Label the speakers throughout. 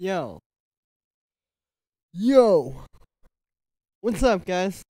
Speaker 1: Yo. Yo. What's up, guys?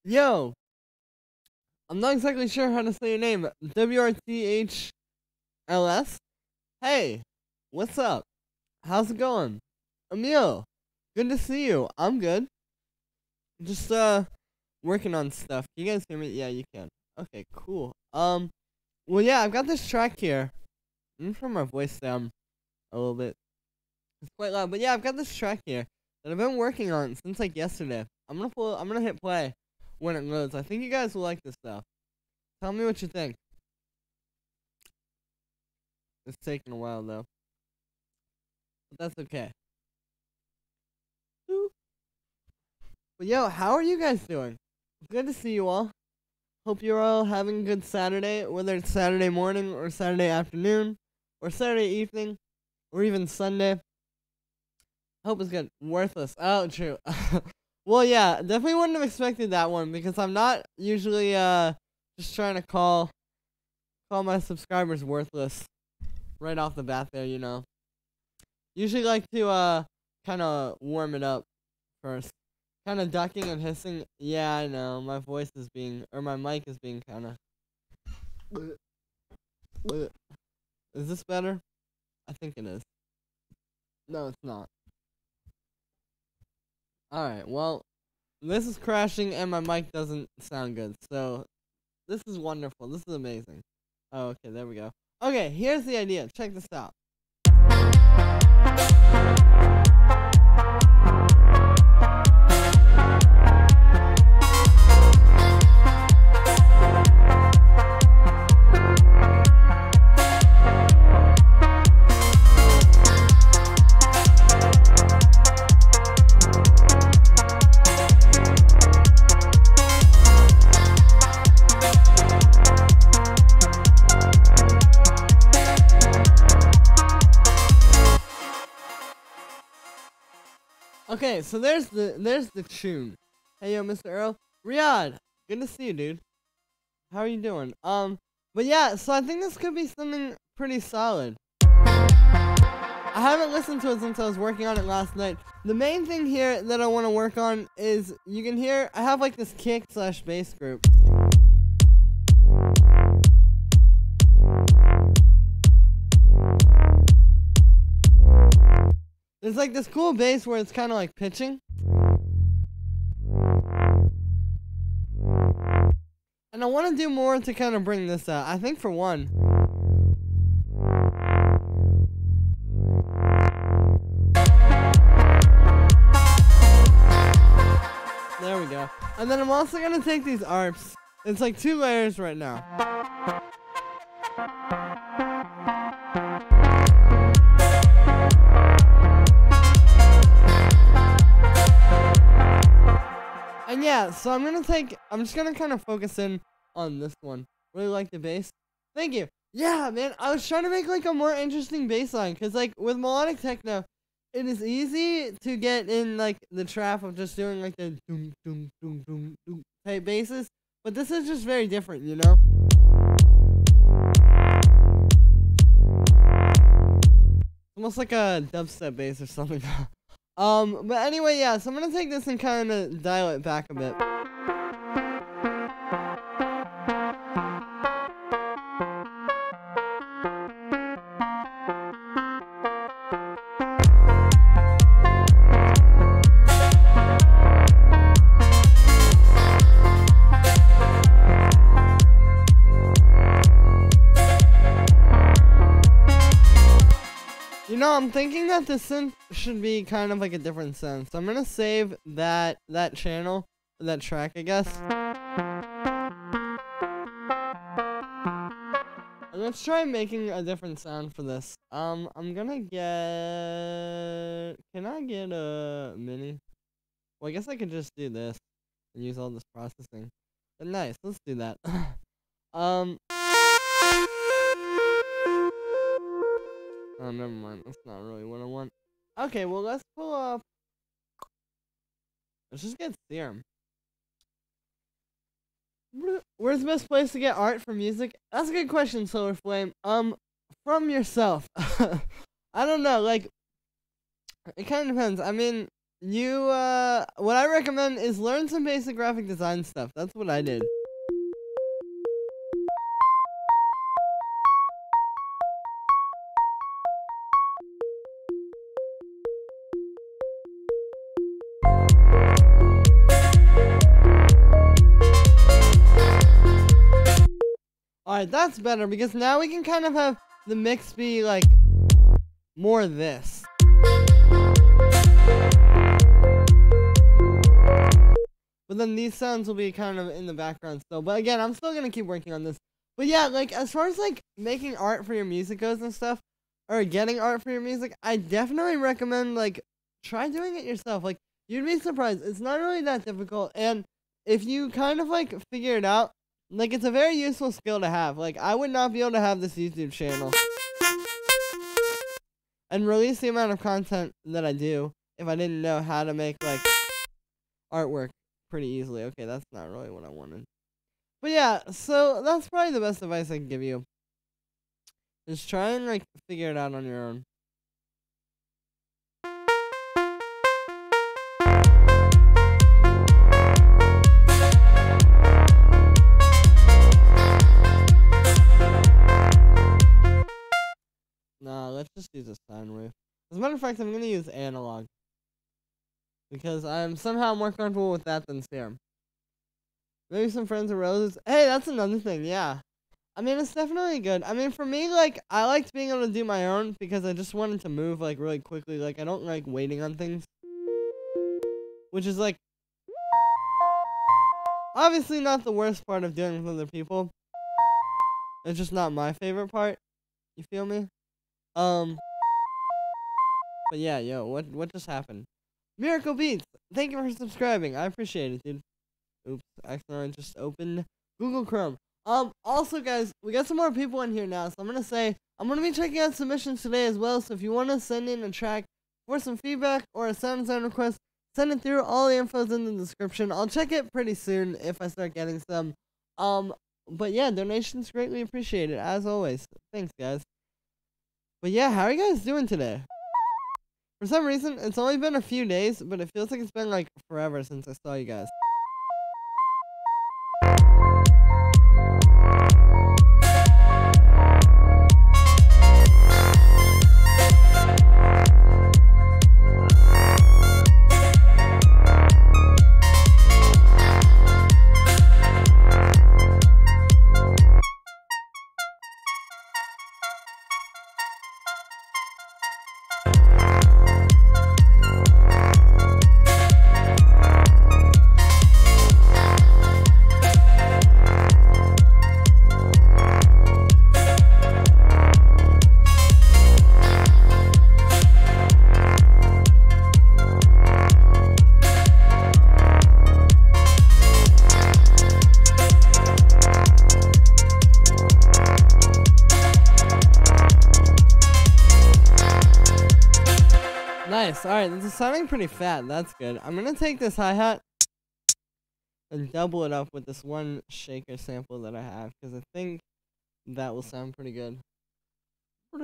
Speaker 1: Yo. I'm not exactly sure how to say your name. WRTHLS? Hey. What's up? How's it going? Emil. Good to see you. I'm good. Just, working on stuff. Can you guys hear me? Yeah, you can. Okay, cool. Well, yeah, I've got this track here. I'm gonna turn my voice down a little bit. It's quite loud, but yeah, I've got this track here that I've been working on since like yesterday. I'm gonna hit play when it loads. I think you guys will like this stuff. Tell me what you think. It's taking a while though, but that's okay. But yo, how are you guys doing? Good to see you all. Hope you're all having a good Saturday, whether it's Saturday morning or Saturday afternoon or Saturday evening or even Sunday. Hope it's good. Worthless. Oh, true. Well, yeah, definitely wouldn't have expected that one because I'm not usually just trying to call my subscribers worthless right off the bat there, you know. Usually like to kind of warm it up first. Kind of ducking and hissing. Yeah, I know. My voice is being, or my mic is being kind of. Is this better? I think it is. No, it's not. Alright, well, this is crashing and my mic doesn't sound good. So, this is wonderful. This is amazing. Oh, okay, there we go. Okay, here's the idea. Check this out. Okay, so there's the tune. Hey yo, Mr. Earl. Riyadh, good to see you, dude. How are you doing? But yeah, so I think this could be something pretty solid. I haven't listened to it since I was working on it last night. The main thing here that I want to work on is, you can hear, I have like this kick/bass group. There's like this cool bass where it's kind of like pitching. And I want to do more to kind of bring this out. I think for one. There we go. And then I'm also going to take these arps. It's like 2 layers right now. And yeah, so I'm just gonna kind of focus in on this one. Really like the bass. Thank you. Yeah, man, I was trying to make like a more interesting bass line, cause like with melodic techno, it is easy to get in like the trap of just doing like the doom doom doom doom doom type basses, but this is just very different, you know. Almost like a dubstep bass or something. But anyway, yeah, so I'm gonna take this and kind of dial it back a bit. I'm thinking that the synth should be kind of like a different sound. So I'm gonna save that channel, that track, I guess. And let's try making a different sound for this. I'm gonna get. Can I get a mini? Well, I guess I could just do this and use all this processing. But nice, let's do that. Oh, never mind. That's not really what I want. Okay, well, let's pull up. Let's just get Serum. Where's the best place to get art for music? That's a good question, Solar Flame. From yourself. I don't know. Like, it kind of depends. I mean, what I recommend is learn some basic graphic design stuff. That's what I did. Alright, that's better, because now we can kind of have the mix be, like, more this. But then these sounds will be kind of in the background still. But again, I'm still gonna keep working on this. But yeah, like, as far as, like, making art for your music goes and stuff, or getting art for your music, I definitely recommend, like, try doing it yourself. Like, you'd be surprised. It's not really that difficult, and if you kind of, like, figure it out, like, it's a very useful skill to have. Like, I would not be able to have this YouTube channel and release the amount of content that I do if I didn't know how to make, like, artwork pretty easily. Okay, that's not really what I wanted. But yeah, so that's probably the best advice I can give you. Just try and, like, figure it out on your own. Nah, let's just use a sine wave. As a matter of fact, I'm gonna use analog, because I'm somehow more comfortable with that than Serum. Maybe some Friends of Roses. Hey, that's another thing, yeah. I mean, it's definitely good. I mean, for me, like, I liked being able to do my own, because I just wanted to move, like, really quickly. Like, I don't like waiting on things. Which is, like, obviously not the worst part of doing with other people. It's just not my favorite part. You feel me? But yeah, yo, what just happened? Miracle Beats, thank you for subscribing. I appreciate it, dude. Oops, accidentally just opened Google Chrome. Also, guys, we got some more people in here now, so I'm gonna be checking out submissions today as well. So if you want to send in a track for some feedback or a sound design request, send it through. All the info's in the description. I'll check it pretty soon if I start getting some. But yeah, donations greatly appreciated as always. Thanks, guys. But yeah, how are you guys doing today? For some reason, it's only been a few days, but it feels like it's been, like, forever since I saw you guys. Nice. Alright, this is sounding pretty fat. That's good. I'm gonna take this hi-hat and double it up with this one shaker sample that I have, because I think that will sound pretty good. But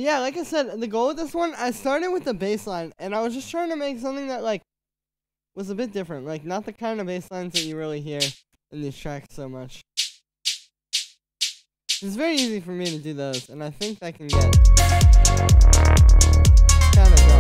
Speaker 1: yeah, like I said, the goal with this one, I started with the bass line, and I was just trying to make something that, like, was a bit different. Like, not the kind of bass lines that you really hear in these tracks so much. It's very easy for me to do those, and I think I can get kind of raw.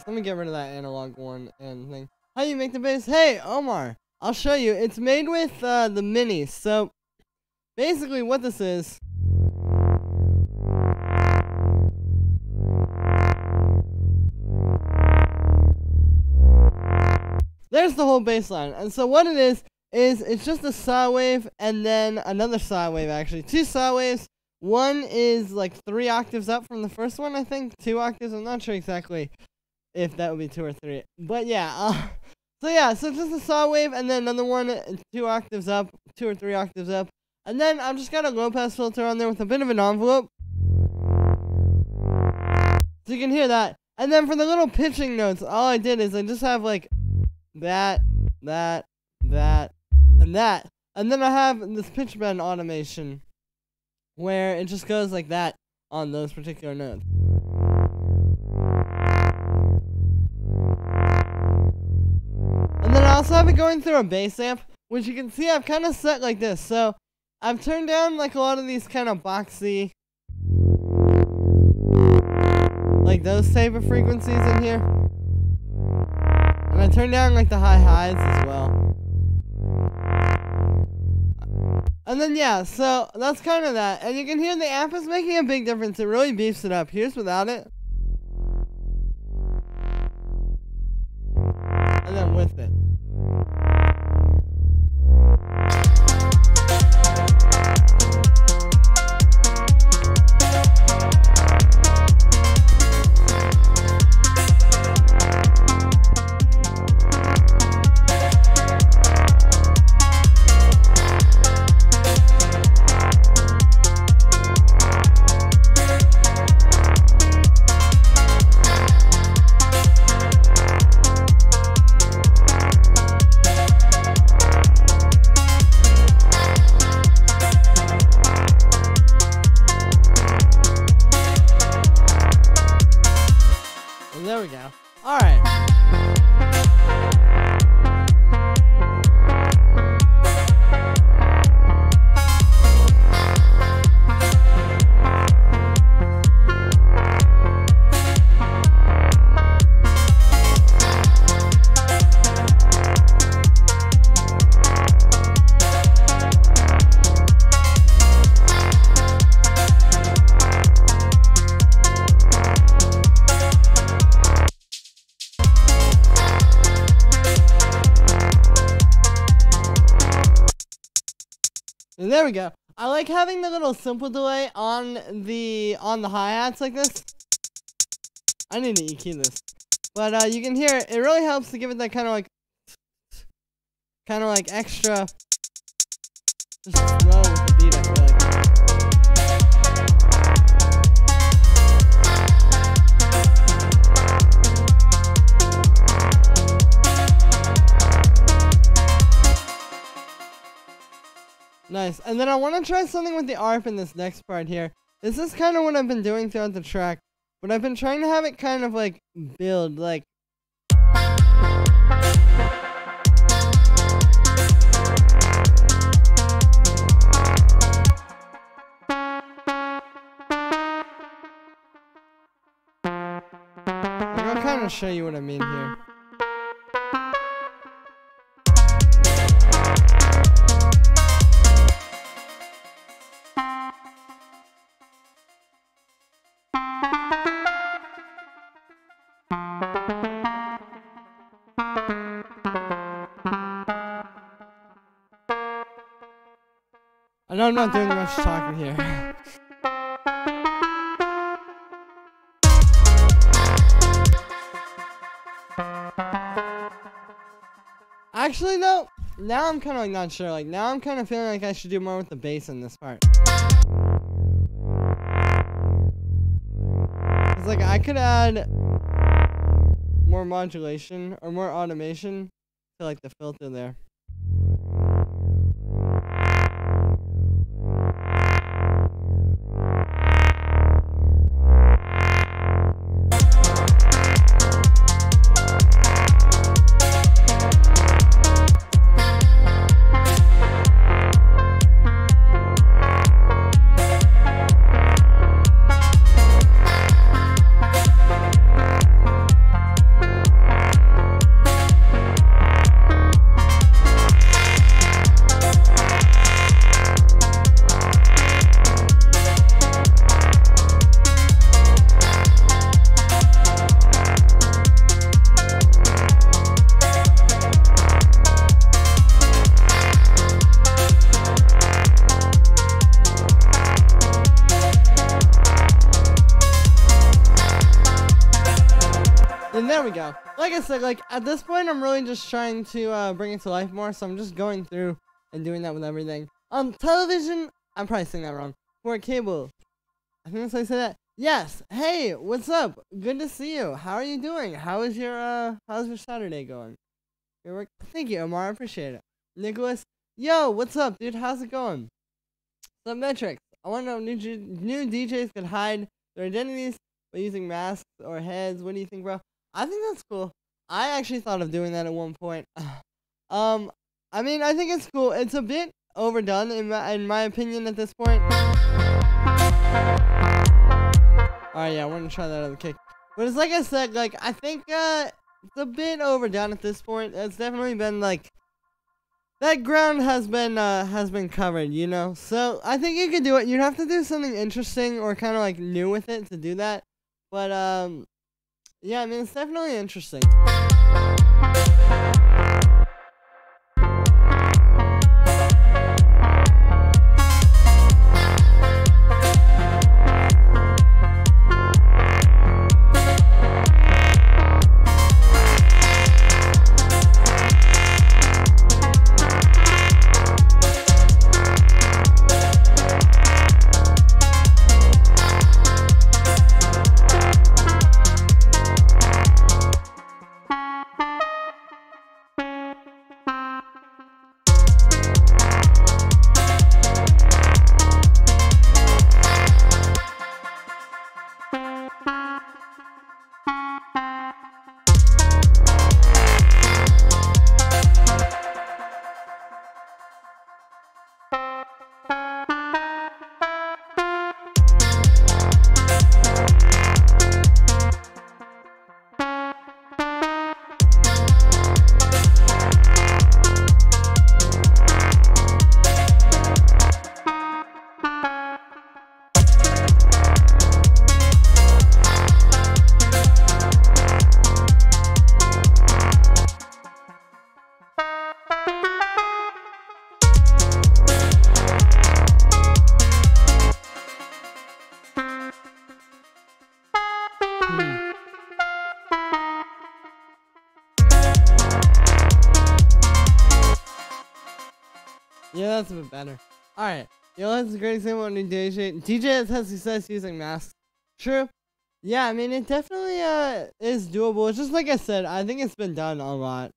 Speaker 1: works. Let me get rid of that analog one and thing. How do you make the bass? Hey, Omar, I'll show you. It's made with the Mini. So basically what this is, there's the whole bass line. And so what it is it's just a saw wave and then another saw wave, actually. 2 saw waves. One is like 3 octaves up from the first one, I think. 2 octaves. I'm not sure exactly if that would be 2 or 3. But yeah, so it's just a saw wave and then another one 2 octaves up, 2 or 3 octaves up. And then I've just got a low pass filter on there with a bit of an envelope. So you can hear that. And then for the little pitching notes, all I did is I just have like that, and that. And then I have this pitch bend automation where it just goes like that on those particular notes. And then I also have it going through a bass amp, which you can see I've kind of set like this. So I've turned down like a lot of these kind of boxy, like those type of frequencies in here. And I turned down like the high highs as well. And then yeah, so that's kind of that. And you can hear the amp is making a big difference. It really beefs it up. Here's without it. And then with it. There we go. Alright. And there we go. I like having the little simple delay on the hi-hats like this. I need to EQ this. But you can hear it. It really helps to give it that kind of like extra just slow with the beat, I feel like. Nice. And then I want to try something with the ARP in this next part here. This is kind of what I've been doing throughout the track, but I've been trying to have it kind of like build, like I'll kind of show you what I mean here. I know I'm not doing much talking here. Actually, though, now I'm kind of like not sure. Like, now I'm kind of feeling like I should do more with the bass in this part. It's like I could add more modulation or more automation to like the filter there. there we go. Like I said, like at this point, I'm really just trying to bring it to life more. So I'm just going through and doing that with everything. Television, I'm probably saying that wrong. For cable, I think that's how I say that. Yes. Hey, what's up? Good to see you. How are you doing? How's your Saturday going? Your work? Thank you, Omar. I appreciate it. Nicholas, yo, what's up, dude? How's it going? Some metrics. I want to know new DJs could hide their identities by using masks or heads. What do you think, bro? I think that's cool. I actually thought of doing that at one point. I mean, I think it's cool. It's a bit overdone in my opinion at this point. Alright, yeah, I want to try that other kick. But it's like I said, like, I think, it's a bit overdone at this point. It's definitely been, like, that ground has been covered, you know? So, I think you could do it. You'd have to do something interesting or kind of, like, new with it to do that. But, yeah, I mean, it's definitely interesting. Yeah, that's a bit better. Alright. Yo, that's a great example of new DJ. DJ has success using masks. True. Yeah, I mean, it definitely is doable. It's just like I said, I think it's been done a lot.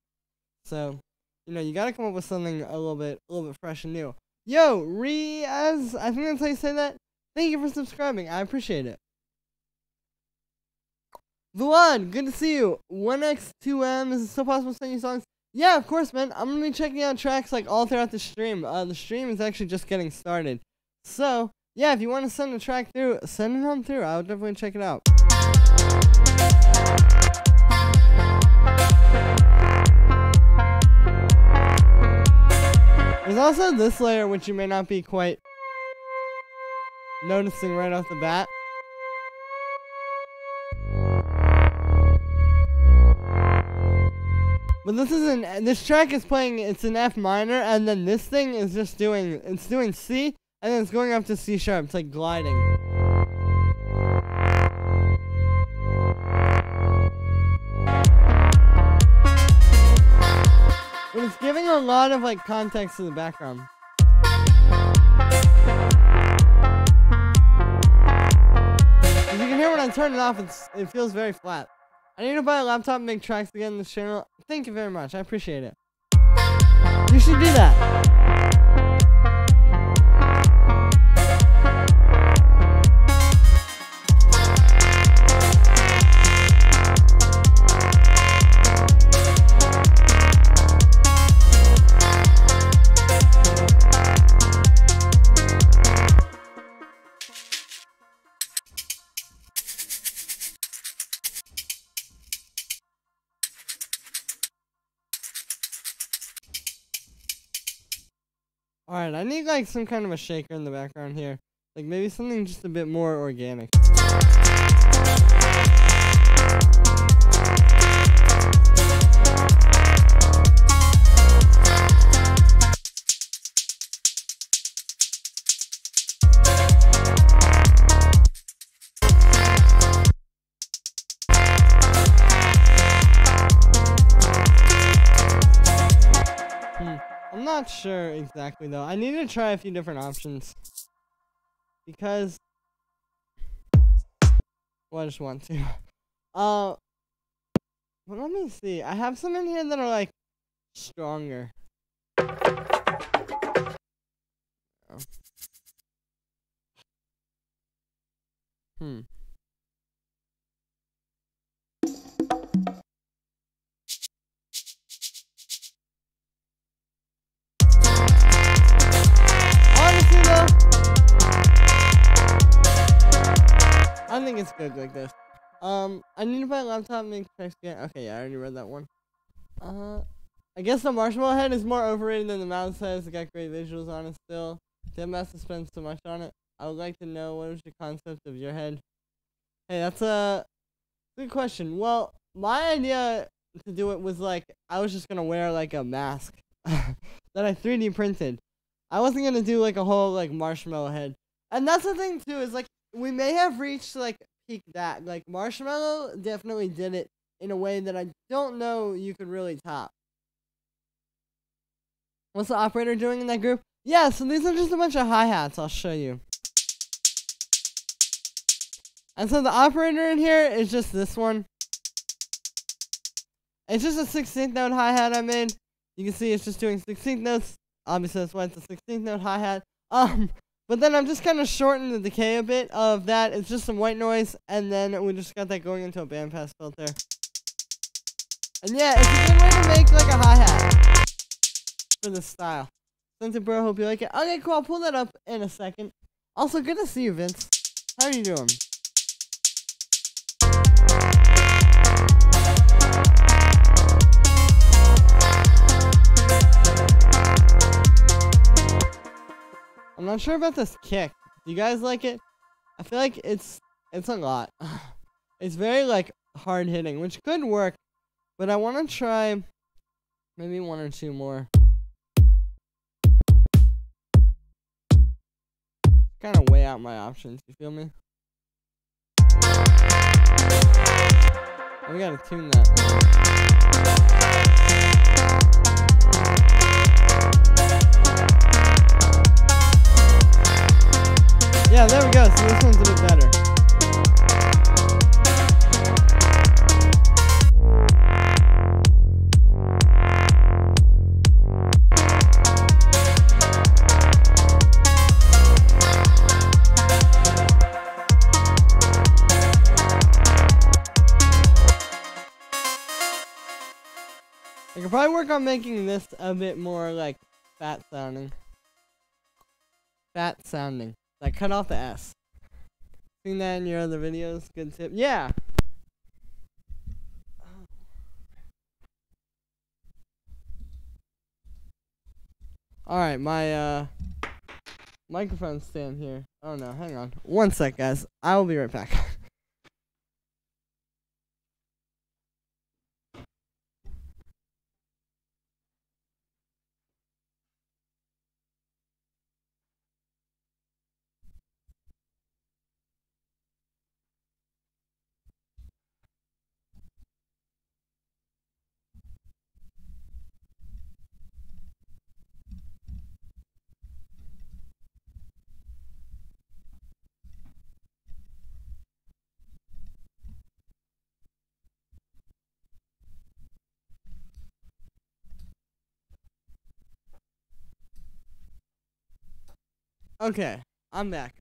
Speaker 1: So, you know, you gotta come up with something a little bit fresh and new. Yo, Riaz, I think that's how you say that. Thank you for subscribing. I appreciate it. Vlad, good to see you. 1x2m, is it still possible to send you songs? Yeah, of course, man. I'm gonna be checking out tracks like all throughout the stream. The stream is actually just getting started. So, yeah, if you want to send a track through, send it on through. I'll definitely check it out. There's also this layer which you may not be quite noticing right off the bat. But this track is playing, it's an F minor, and then this thing is just doing C, and then it's going up to C sharp. It's like gliding. But it's giving a lot of like context to the background. As you can hear when I turn it off, it feels very flat. I need to buy a laptop and make tracks again in this channel. Thank you very much. I appreciate it. You should do that. Alright, I need like some kind of a shaker in the background here. Like maybe something just a bit more organic. not sure exactly though. I need to try a few different options. Because well, I just want to. But let me see. I have some in here that are like stronger. Hmm. Honestly though, I think it's good like this. I need to buy a laptop, make text again. Okay, yeah, I already read that one. I guess the marshmallow head is more overrated than the mouse head. It's got great visuals on it still. Didn't have to spend so much on it. I would like to know what was the concept of your head. Hey, that's a good question. Well, my idea to do it was like I was just gonna wear like a mask that I 3D printed. I wasn't gonna do like a whole like marshmallow head. And that's the thing too, is like we may have reached like peak that. Like Marshmallow definitely did it in a way that I don't know you could really top. What's the operator doing in that group? Yeah, so these are just a bunch of hi-hats. I'll show you. And so the operator in here is just this one. It's just a 16th note hi-hat I made. You can see it's just doing 16th notes. Obviously that's why it's a 16th note hi-hat. But then I'm just kind of shortening the decay a bit of that. It's just some white noise, and then we just got that going into a bandpass filter. And yeah, it's a good way to make like a hi-hat for this style. Something, bro, hope you like it. Okay, cool, I'll pull that up in a second. Also, good to see you, Vince. How are you doing? I'm not sure about this kick. Do you guys like it? I feel like it's a lot. It's very like hard hitting, which could work, but I want to try maybe one or two more. Kind of weigh out my options. You feel me? We gotta tune that. Yeah, there we go. So this one's a bit better. I could probably work on making this a bit more like fat sounding. Fat sounding. Like cut off the S. Seen that in your other videos? Good tip. Yeah. Alright, my microphone stand here. Oh no, hang on. One sec, guys. I will be right back. Okay, I'm back.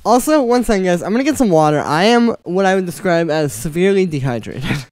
Speaker 1: Also, one second, guys. I'm gonna get some water. I am what I would describe as severely dehydrated.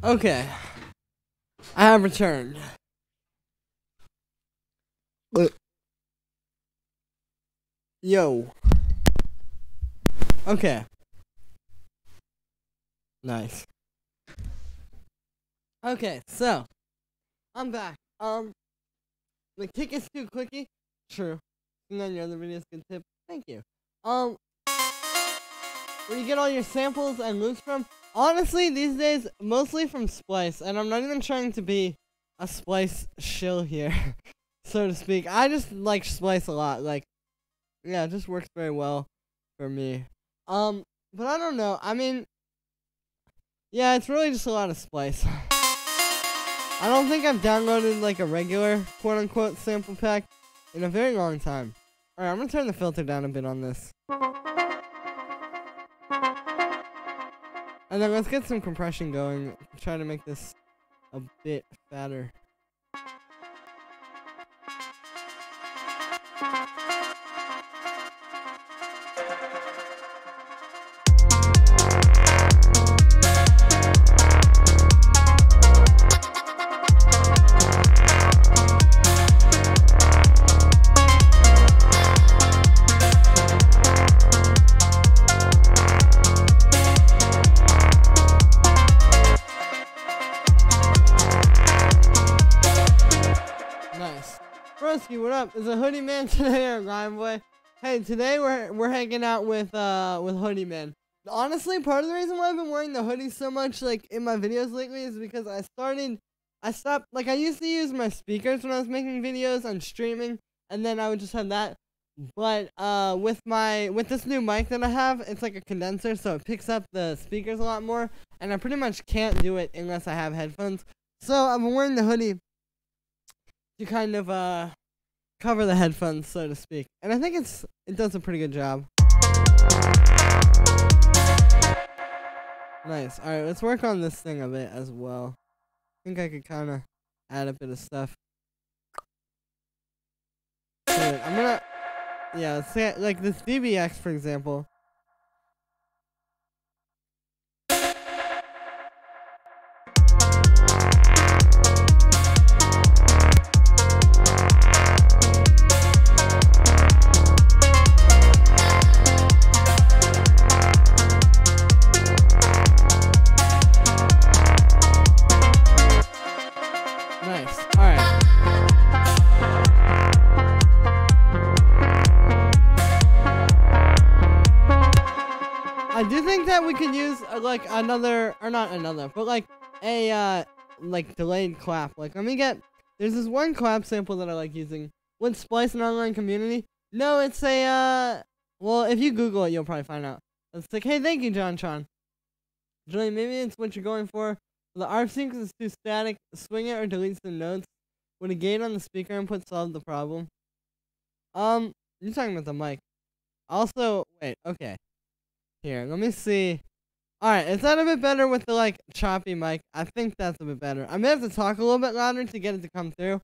Speaker 1: Okay. I have returned. Yo. Okay. Nice. Okay, so I'm back. The kick is too quickie. True. And then your other videos, good tip. Thank you. Where you get all your samples and loops from? Honestly, these days, mostly from Splice, and I'm not even trying to be a Splice shill here, so to speak. I just like Splice a lot. Like, yeah, it just works very well for me. But I don't know. I mean, yeah, it's really just a lot of Splice. I don't think I've downloaded like a regular quote-unquote sample pack in a very long time. Alright, I'm gonna turn the filter down a bit on this. And then let's get some compression going. Try to make this a bit fatter. What up? Is a Hoodie Man today or Grind Boy? Hey, today we're hanging out with Hoodie Man. Honestly, part of the reason why I've been wearing the hoodie so much like in my videos lately is because I stopped, like, I used to use my speakers when I was making videos and streaming, and then I would just have that. But with this new mic that I have, it's like a condenser, so it picks up the speakers a lot more, and I pretty much can't do it unless I have headphones. So I've been wearing the hoodie to kind of cover the headphones, so to speak. And I think it does a pretty good job. Nice. Alright, let's work on this thing a bit as well. I think I could kind of add a bit of stuff. I'm gonna, yeah, let's say, like this DBX, for example. I do think that we could use like another, or not another, but like a like delayed clap. Like, let me get, there's this one clap sample that I like using. Would Splice an online community? No, it's a well, if you Google it, you'll probably find out. It's like, hey, thank you, John Tron. Julie, maybe it's what you're going for. The ARP sync is too static. Swing it or delete some notes. Would a gate on the speaker input solve the problem? You're talking about the mic. Also, wait, okay. Here, let me see. Alright, is that a bit better with the, like, choppy mic? I think that's a bit better. I may have to talk a little bit louder to get it to come through.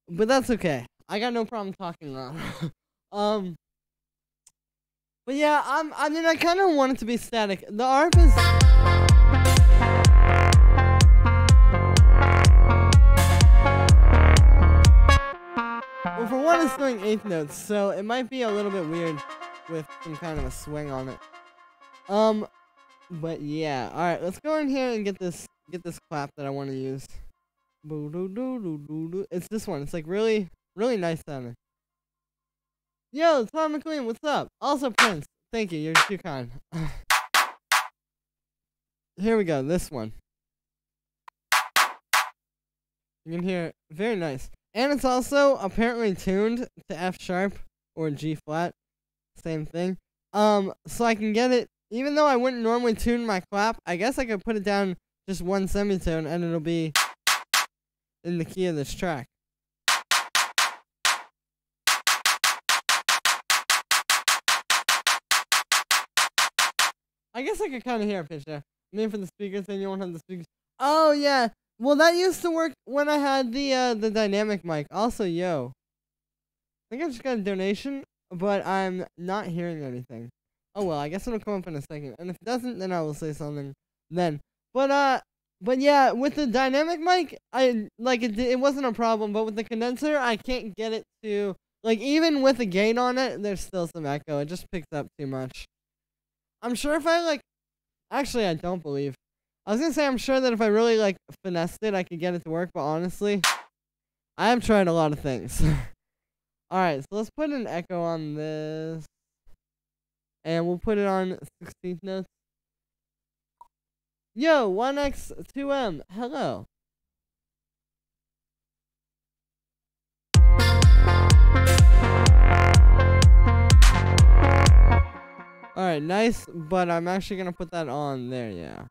Speaker 1: But that's okay. I got no problem talking louder. But yeah, I mean, I kind of want it to be static. The ARP is... Well, for one, it's doing eighth notes, so it might be a little bit weird with some kind of a swing on it. But yeah, alright, let's go in here and get this clap that I want to use. It's this one. It's like really, really nice sounding. Yo, Tom McLean, what's up? Also, Prince, thank you, you're too kind. Here we go, this one. You can hear, very nice. And it's also apparently tuned to F sharp or G flat. Same thing. So I can get it, even though I wouldn't normally tune my clap, I guess I could put it down just one semitone and it'll be in the key of this track. I guess I could kind of hear a pitch there. I mean, for the speakers, then you won't have the speakers. Oh, yeah. Well, that used to work when I had the dynamic mic. Also, yo. I think I just got a donation, but I'm not hearing anything. Oh, well, I guess it'll come up in a second. And if it doesn't, then I will say something then. But, But yeah, with the dynamic mic, it wasn't a problem. But with the condenser, I can't get it to, like, even with a gain on it, there's still some echo. It just picks up too much. I'm sure if I actually, I don't believe. I was gonna say I'm sure that if I really finessed it, I could get it to work. But honestly, I have tried a lot of things. All right, so let's put an echo on this, and we'll put it on 16th notes. Yo, 1x2m, hello. Alright, nice, but I'm actually gonna put that on there, yeah.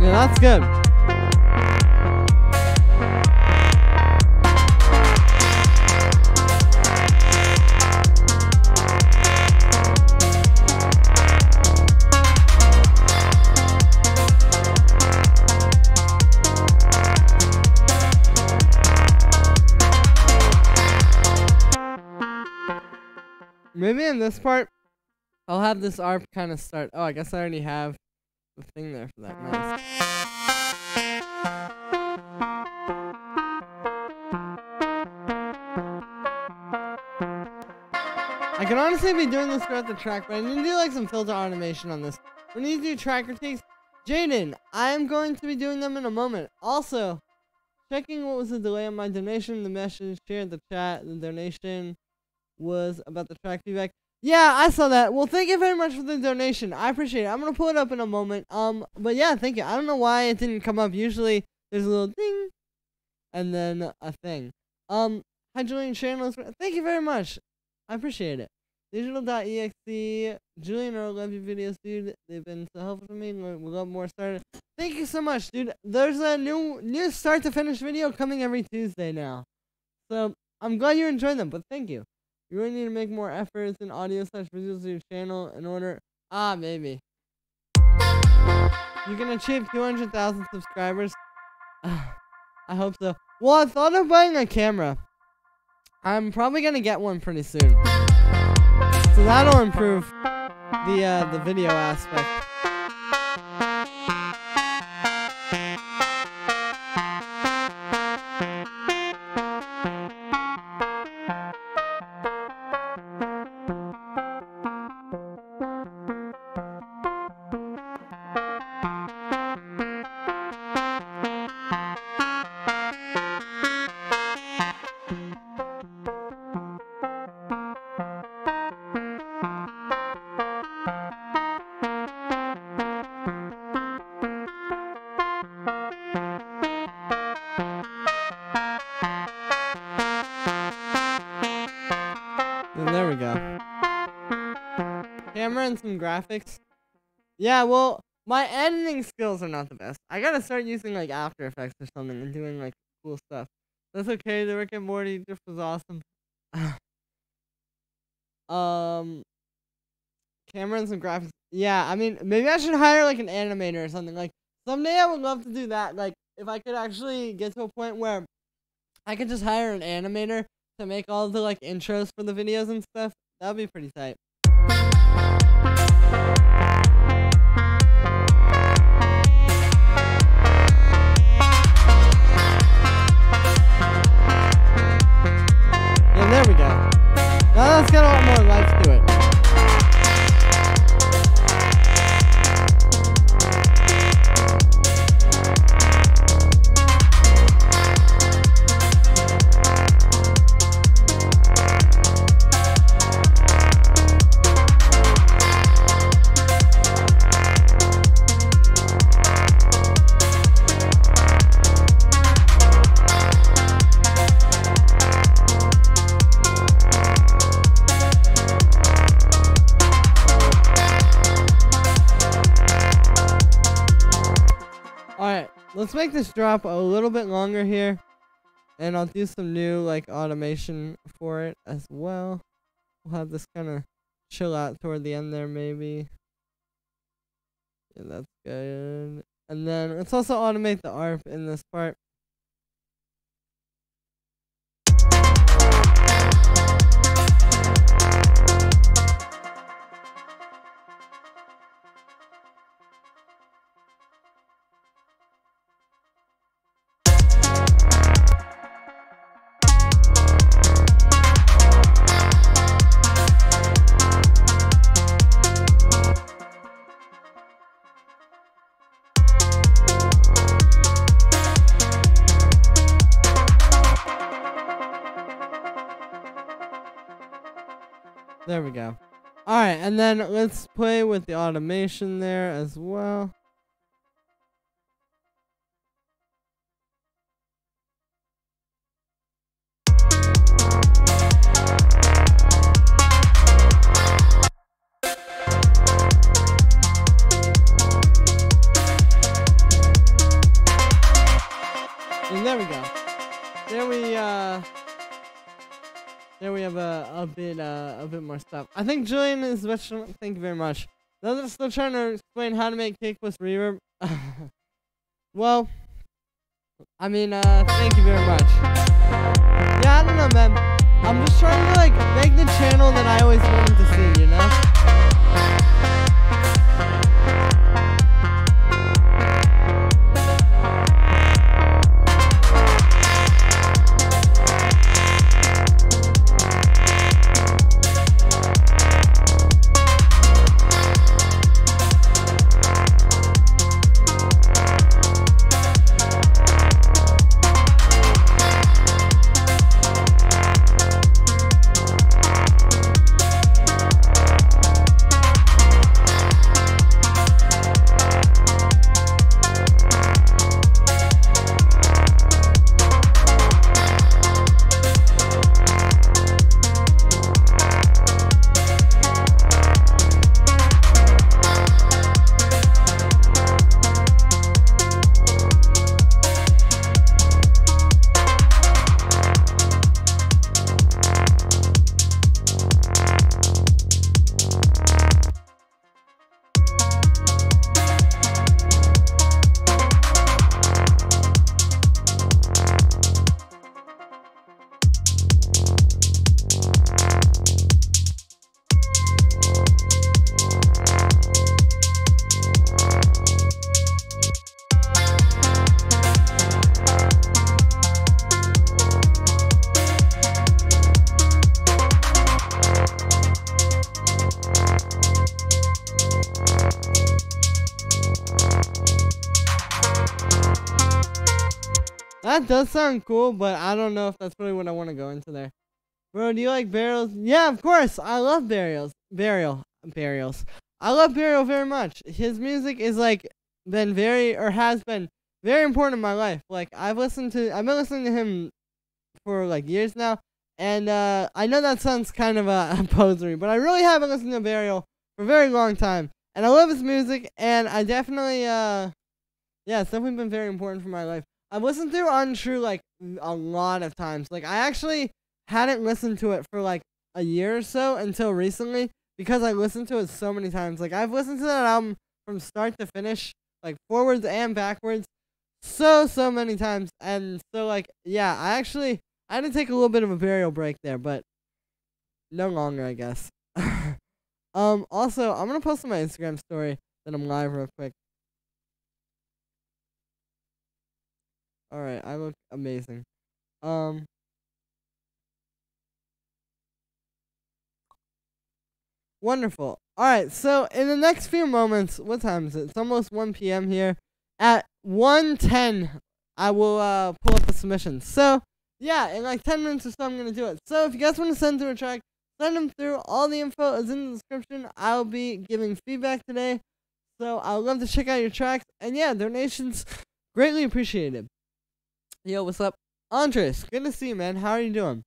Speaker 1: That's good. Maybe in this part, I'll have this ARP kind of start. Oh, I guess I already have the thing there for that. Nice. I can honestly be doing this throughout the track, but I need to do some filter automation on this. We need to do tracker takes. Jaden, I am going to be doing them in a moment. Also, checking what was the delay on my donation. The message shared in the chat. The donation was about the track feedback. Yeah, I saw that. Well, thank you very much for the donation. I appreciate it. I'm gonna pull it up in a moment. But yeah, thank you. I don't know why it didn't come up. Usually there's a little ding and then a thing. Hi Julian Channels. Thank you very much. I appreciate it. Digital.exe, Julian Earl, love your videos, dude. They've been so helpful to me. We love more started. Thank you so much, dude. There's a new start to finish video coming every Tuesday now. So I'm glad you enjoyed them, but thank you. You really need to make more efforts in audio / visuals to your channel in order. Maybe. You can achieve 200,000 subscribers. I hope so. Well, I thought of buying a camera. I'm probably gonna get one pretty soon. So that'll improve the video aspect. There we go. Camera and some graphics. Yeah, well, my editing skills are not the best. I gotta start using After Effects or something and doing cool stuff. That's okay. The Rick and Morty just was awesome. Camera and some graphics. Yeah, I mean, maybe I should hire an animator or something. Someday I would love to do that. If I could actually get to a point where I could just hire an animator to make all the intros for the videos and stuff, that would be pretty tight. Yeah, there we go. Now that's got a lot more life to it. let's make this drop a little bit longer here. And I'll do some new like automation for it as well. We'll have this kind of chill out toward the end there maybe. Yeah, that's good. And then let's also automate the ARP in this part. There we go. Alright, and then let's play with the automation there as well. And there we go. There we have a bit more stuff. I think Julian is vegetable. Thank you very much. They're still trying to explain how to make cake with reverb. Well, I mean, thank you very much. Yeah, I don't know, man. I'm just trying to like make the channel that I always wanted to see, you know? That does sound cool, but I don't know if that's really what I want to go into there. Bro, do you like burials? Yeah, of course. I love burials. Burials. I love Burial very much. His music is like has been very important in my life. Like I've been listening to him for like years now, and I know that sounds kind of a posery, but I really haven't listened to Burial for a very long time, and I love his music, and I definitely yeah, it's definitely been very important for my life. I've listened to Untrue like a lot of times. Like I actually hadn't listened to it for like a year or so until recently because I listened to it so many times. Like I've listened to that album from start to finish, like forwards and backwards, so many times. And so like yeah, I had to take a little bit of a burial break there, but no longer, I guess. Also, I'm gonna post on my Instagram story that I'm live real quick. Alright, I look amazing. Wonderful. Alright, so in the next few moments, what time is it? It's almost 1 p.m. here. At 1:10, I will pull up the submissions. So, yeah, in like 10 minutes or so, I'm going to do it. So, if you guys want to send through a track, send them through. All the info is in the description. I'll be giving feedback today. So, I'd love to check out your tracks. And yeah, donations, greatly appreciated. Yo, what's up? Andres, good to see you, man. How are you doing?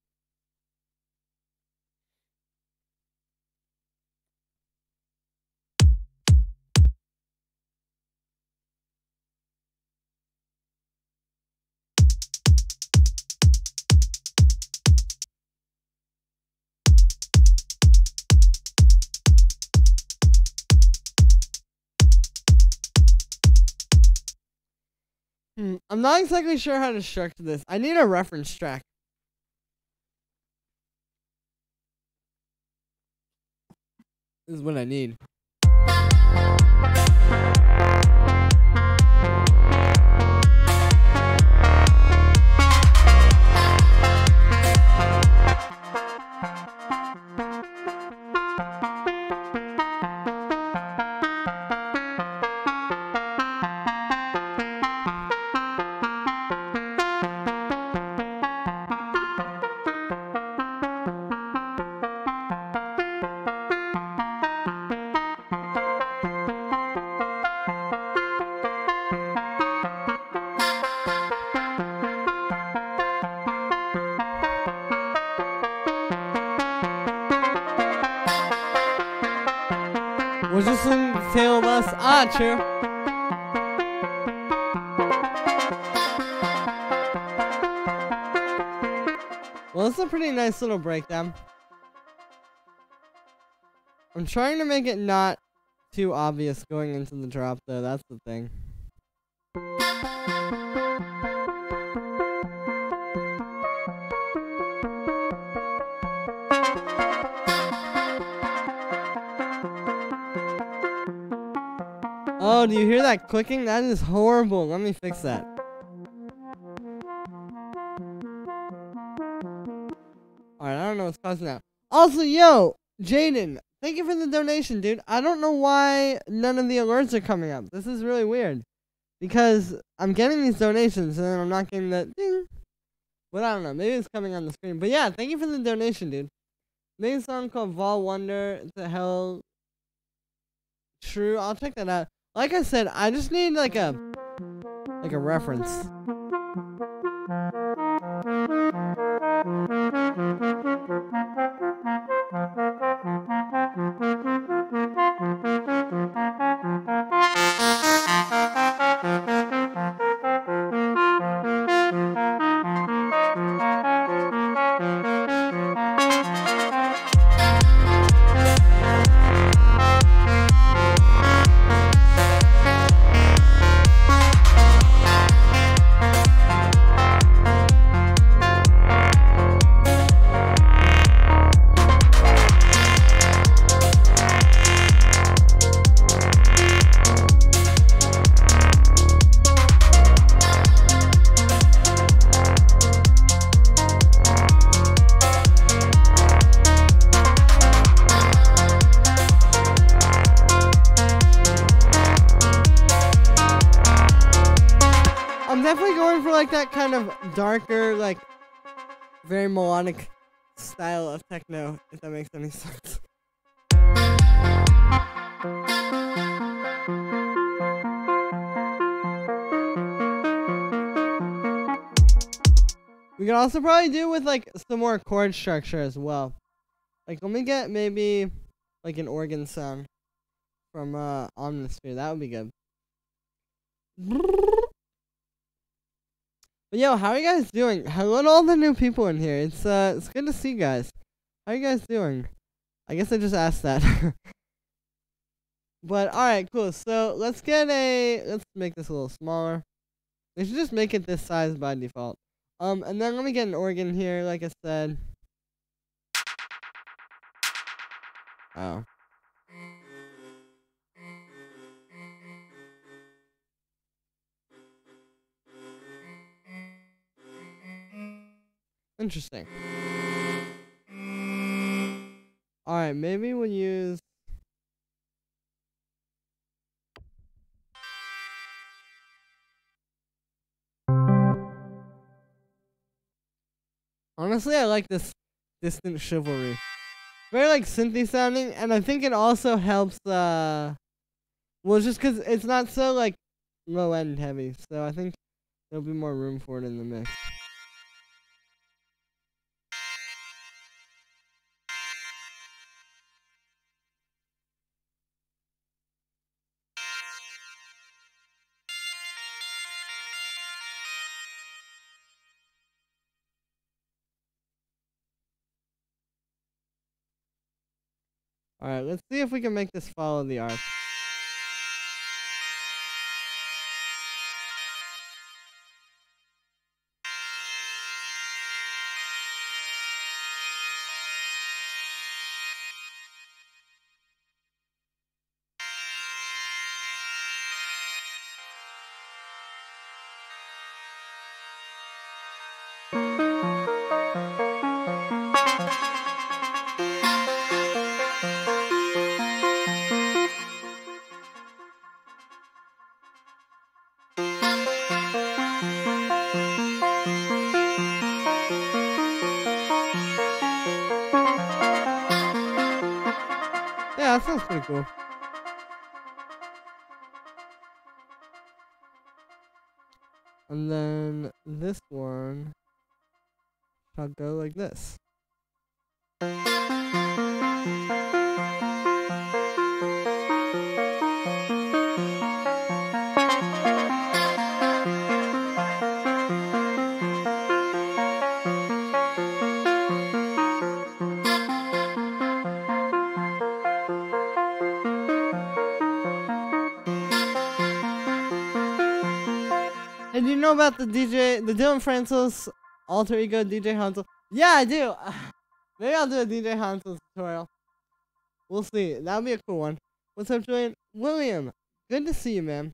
Speaker 1: I'm not exactly sure how to structure this. I need a reference track. This is what I need. Was this in tail of us? Ah, true. Well, it's a pretty nice little breakdown. I'm trying to make it not too obvious going into the drop, though. That's the thing. Oh, do you hear that clicking? That is horrible. Let me fix that. Alright, I don't know what's causing that. Also, yo, Jaden, thank you for the donation, dude. I don't know why none of the alerts are coming up. This is really weird. Because I'm getting these donations and then I'm not getting that ding. But I don't know. Maybe it's coming on the screen. But yeah, thank you for the donation, dude. Made a song called Vol Wonder. The hell. True. I'll check that out. Like I said, I just need like a reference. That kind of darker, like very melodic style of techno, if that makes any sense. We could also probably do with like some more chord structure as well. Like, let me get maybe like an organ sound from Omnisphere. That would be good. But yo, how are you guys doing? Hello to all the new people in here. It's good to see you guys. How are you guys doing? I guess I just asked that. But alright, cool. So let's make this a little smaller. We should just make it this size by default. And then let me get an organ here, like I said. Oh. Interesting. Alright, maybe we'll use... Honestly, I like this Distant Chivalry. Very like synthy sounding, and I think it also helps, well, just because it's not so like low end heavy, so I think there'll be more room for it in the mix. Alright, let's see if we can make this follow the arc. cool. And then this one shall go like this. Hey, do you know about the Dylan Francis alter ego DJ Hansel? Yeah, I do. Maybe I'll do a DJ Hansel tutorial. We'll see. That'll be a cool one. What's up, Julian? William, good to see you, man.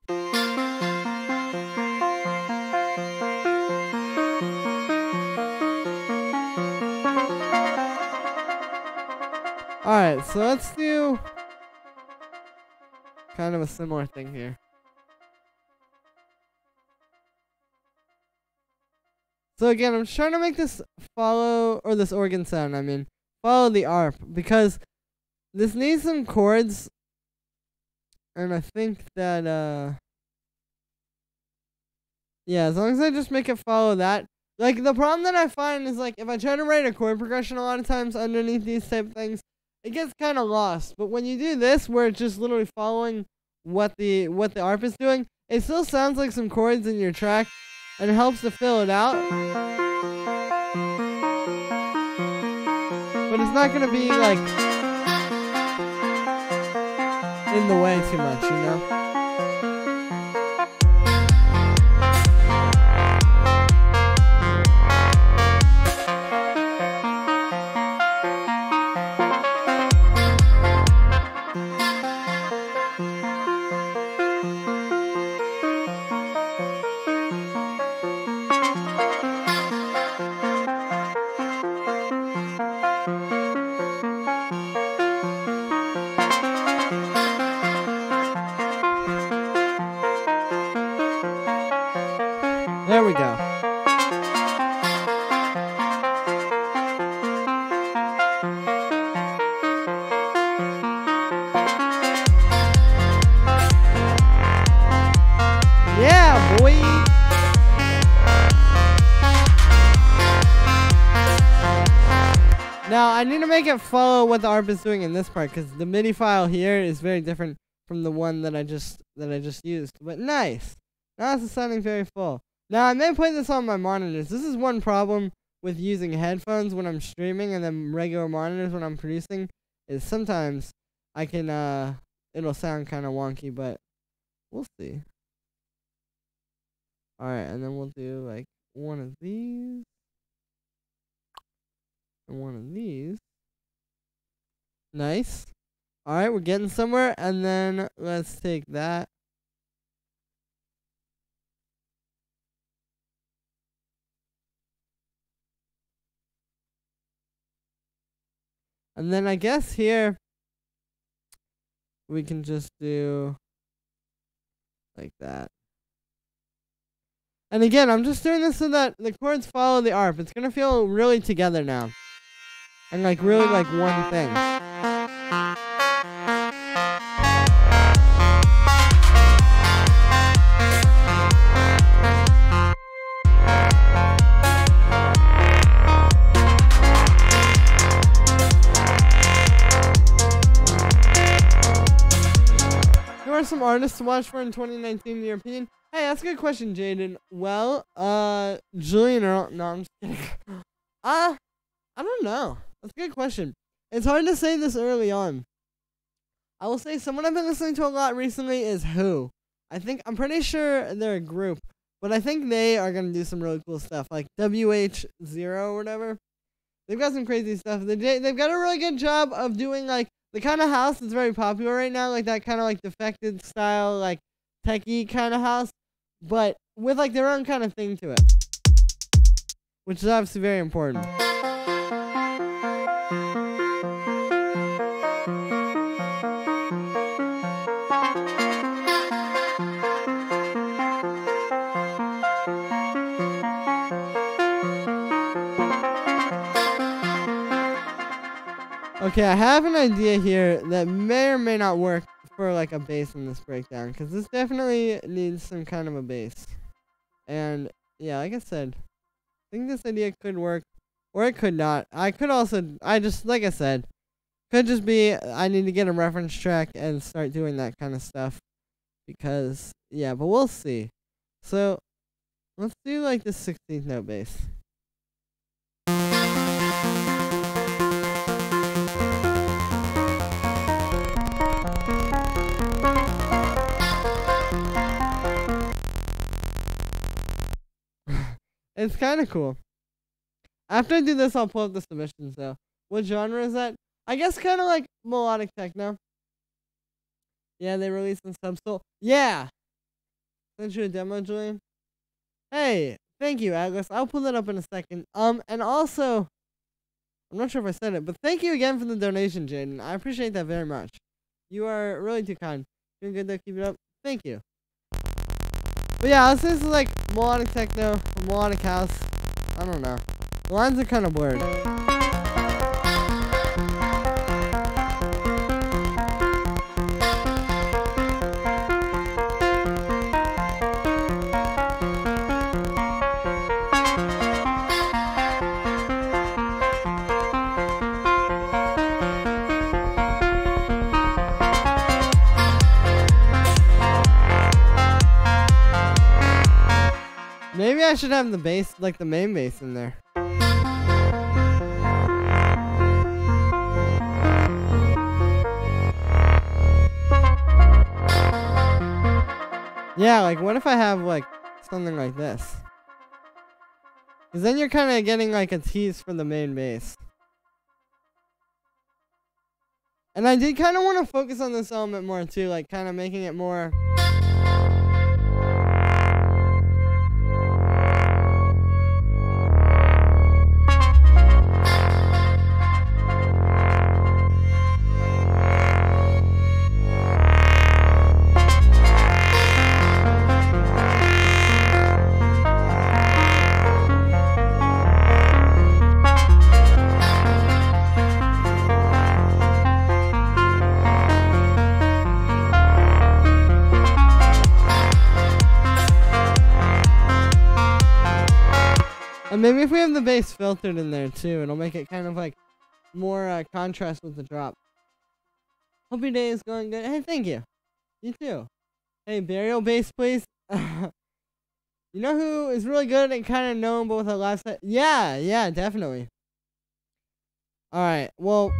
Speaker 1: Alright, so let's do kind of a similar thing here. So again, I'm trying to make this this organ sound, I mean, follow the ARP, because this needs some chords, and I think that, yeah, as long as I just make it follow that. Like, the problem that I find is, like, if I try to write a chord progression a lot of times underneath these type of things, it gets kind of lost. But when you do this, where it's just literally following what the ARP is doing, it still sounds like some chords in your track, and it helps to fill it out. But it's not going to be, like, in the way too much, you know? There we go. Yeah, boy. Now, I need to make it follow what the ARP is doing in this part, because the MIDI file here is very different from the one that I just used. But nice. Now it's sounding very full. Now, I may play this on my monitors. This is one problem with using headphones when I'm streaming and then regular monitors when I'm producing, is sometimes I can, it'll sound kind of wonky, but we'll see. Alright, and then we'll do, like, one of these. And one of these. Nice. Alright, we're getting somewhere, and then let's take that. And then I guess here we can just do like that. And again, I'm just doing this so that the chords follow the ARP. It's gonna feel really together now. And like really like one thing. Some artists to watch for in 2019 in your opinion? Hey, that's a good question, Jaden. Well, Julian Earl. No, I'm just kidding. I don't know. That's a good question. It's hard to say this early on. I will say someone I've been listening to a lot recently is Who. I'm pretty sure they're a group, but I think they are gonna do some really cool stuff, like WH0 or whatever. They've got some crazy stuff. They've got a really good job of doing like the kind of house that's very popular right now, like that kind of like defected style, like techie kind of house, but with like their own kind of thing to it, which is obviously very important. Okay, I have an idea here that may or may not work for like a bass in this breakdown, because this definitely needs some kind of a bass. And yeah, like I said, I think this idea could work, or it could not. I could also, like I said, could just be I need to get a reference track and start doing that kind of stuff, because yeah, but we'll see. So let's do like the 16th note bass. It's kind of cool. After I do this, I'll pull up the submissions, though. What genre is that? I guess kind of like melodic techno. Yeah, they released some Subsoul. Yeah! Sent you a demo, Julian? Hey, thank you, Atlas. I'll pull that up in a second. And also, I'm not sure if I said it, but thank you again for the donation, Jaden. I appreciate that very much. You are really too kind. Doing good, though. Keep it up. Thank you. But yeah, this is like melodic techno, melodic house. I don't know. The lines are kind of blurred. Maybe I should have the bass, like the main bass in there. Yeah, like what if I have like something like this? Because then you're kind of getting like a tease for the main bass. And I did kind of want to focus on this element more too, like kind of making it more... And maybe if we have the bass filtered in there too, it'll make it kind of like more contrast with the drop. Hope your day is going good. Hey, thank you. You too. Hey, burial bass, please. You know who is really good and kind of known but with a live set? Yeah, definitely. Alright, well...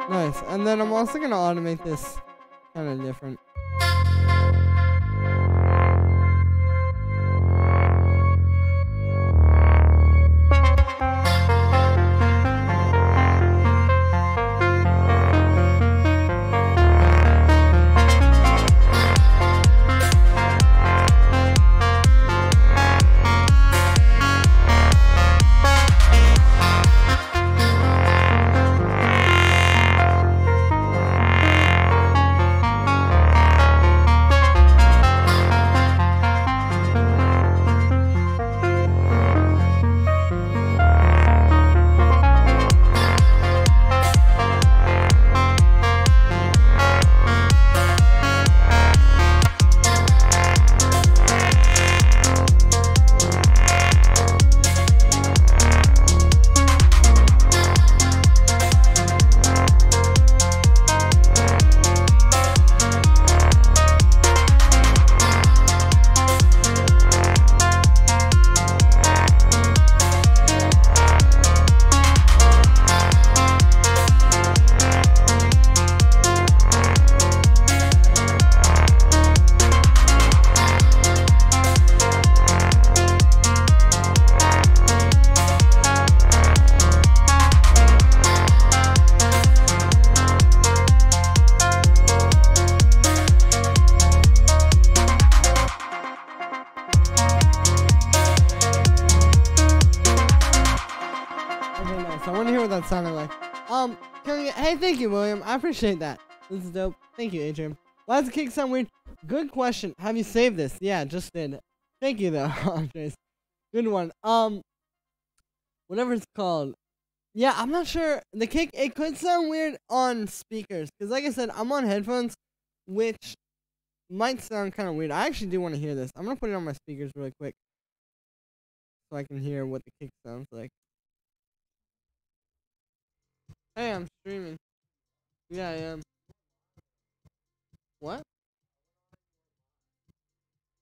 Speaker 1: Nice, and then I'm also going to automate this kind of different. Hey, thank you, William. I appreciate that. This is dope. Thank you, Adrian. Why does the kick sound weird? Good question. Have you saved this? Yeah, just did. Thank you, though, Andres. Good one. Whatever it's called. Yeah, I'm not sure. The kick, it could sound weird on speakers. Because, like I said, I'm on headphones, which might sound kind of weird. I actually do want to hear this. I'm going to put it on my speakers really quick so I can hear what the kick sounds like. Hey, I'm streaming. Yeah, I am. What?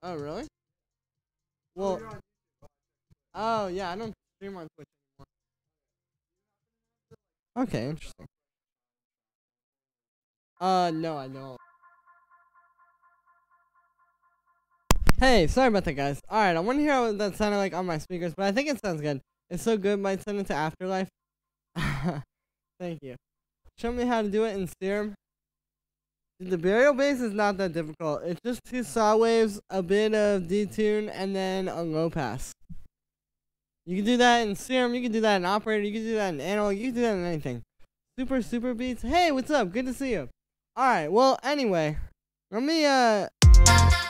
Speaker 1: Oh, really? Well, oh, yeah, I don't stream on Twitch anymore. Okay, interesting. No, I don't. Hey, sorry about that, guys. Alright, I want to hear what that sounded like on my speakers, but I think it sounds good. It's so good, might send it to Afterlife. Thank you. Show me how to do it in Serum. The burial bass is not that difficult. It's just 2 saw waves, a bit of detune, and then a low pass. You can do that in Serum, you can do that in Operator, you can do that in Analog, you can do that in anything. Super beats. Hey, what's up? Good to see you. Alright, well, anyway. Let me, yeah,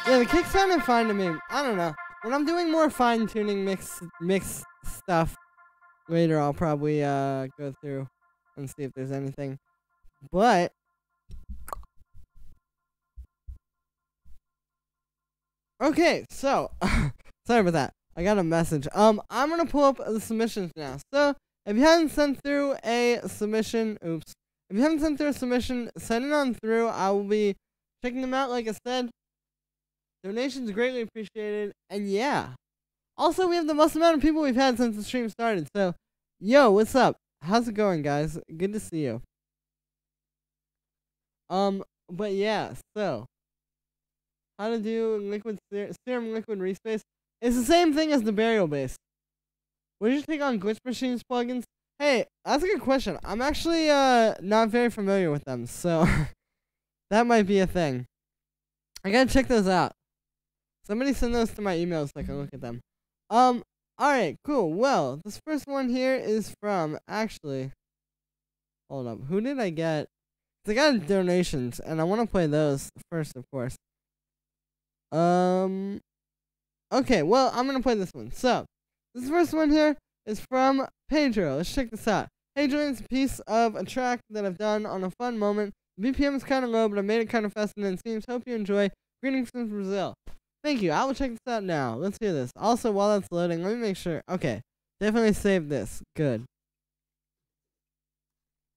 Speaker 1: the kick sounded fine to me. I don't know. When I'm doing more fine-tuning mix stuff later, I'll probably, go through and see if there's anything. But okay, so sorry about that. I got a message. I'm gonna pull up the submissions now. So if you haven't sent through a submission, if you haven't sent through a submission, send it on through. I will be checking them out. Like I said, donations greatly appreciated. And yeah, also we have the most amount of people we've had since the stream started. So, yo, what's up? How's it going, guys? Good to see you. But yeah, so how to do liquid serum liquid respace? It's the same thing as the burial bass. What did you take on Glitch Machines plugins? Hey, that's a good question. I'm actually not very familiar with them, so that might be a thing. I gotta check those out. Somebody send those to my email so I can look at them. Alright, cool. Well, this first one here is from, actually, hold up. Who did I get? I got donations, and I want to play those first, of course. Okay, well, I'm gonna play this one. So, this first one here is from Pedro. Let's check this out. Hey, Julian, it's a piece of a track that I've done on a fun moment. The BPM is kind of low, but I made it kind of fast and it seems. Hope you enjoy. Greetings from Brazil. Thank you. I will check this out now. Let's hear this. Also, while that's loading, let me make sure. Okay, definitely save this. Good.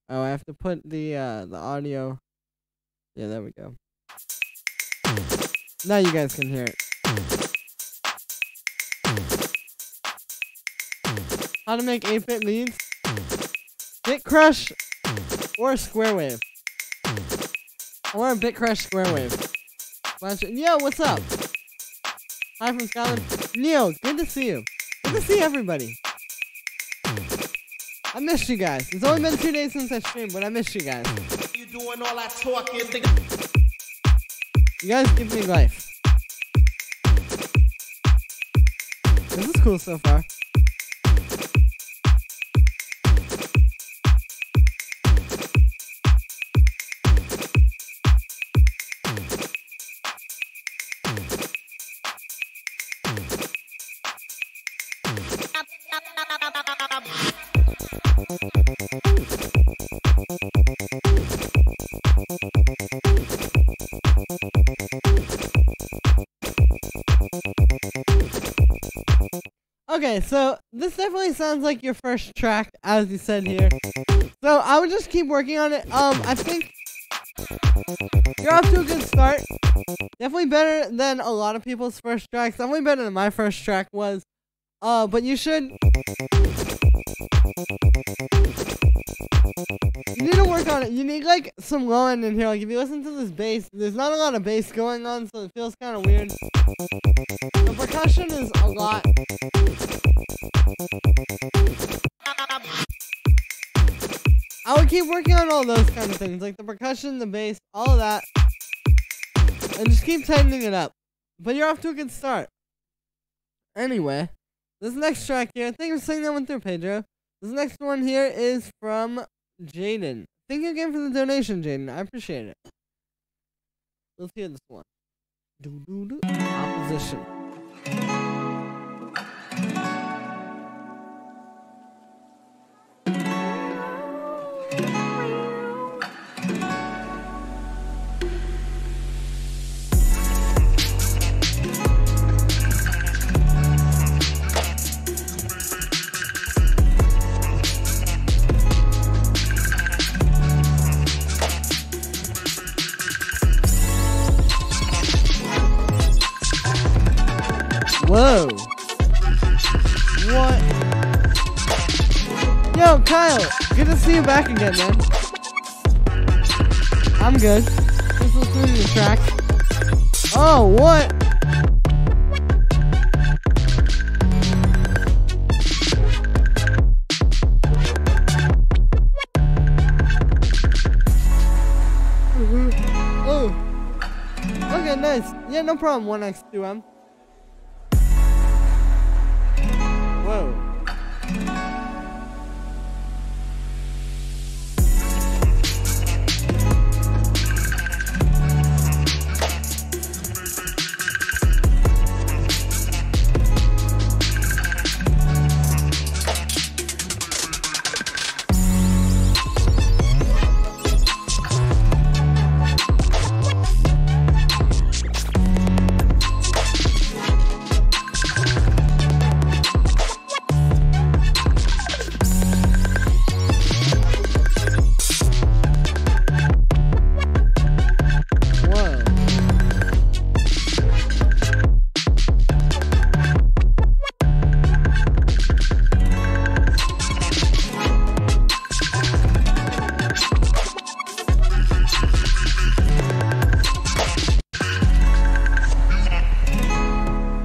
Speaker 1: Oh, I have to put the audio. Yeah, there we go. Now you guys can hear it. How to make 8-bit leads? Bit crush or square wave? Or a bit crush square wave. Yo, what's up? Hi from Scotland. Neil, good to see you. Good to see everybody. I missed you guys. It's only been 2 days since I streamed, but I missed you guys. You doing all that talking? You guys give me life. This is cool so far. Okay, so this definitely sounds like your first track, as you said here. So I would just keep working on it. I think you're off to a good start. Definitely better than a lot of people's first tracks. Definitely better than my first track was. But you should. You need to work on it. You need like some low end in here. Like if you listen to this bass, there's not a lot of bass going on, so it feels kind of weird. The percussion is a lot. I would keep working on all those kind of things, like the percussion, the bass, all of that, and just keep tightening it up. But you're off to a good start. Anyway, this next track here, thank you for singing that one through, Pedro. This next one here is from Jaden. Thank you again for the donation, Jaden. I appreciate it. Let's hear this one. Opposition. Whoa. What? Yo, Kyle. Good to see you back again, man. I'm good. Just listening to the track. Oh, what? Oh. Okay, nice. Yeah, no problem. 1x2m. Whoa.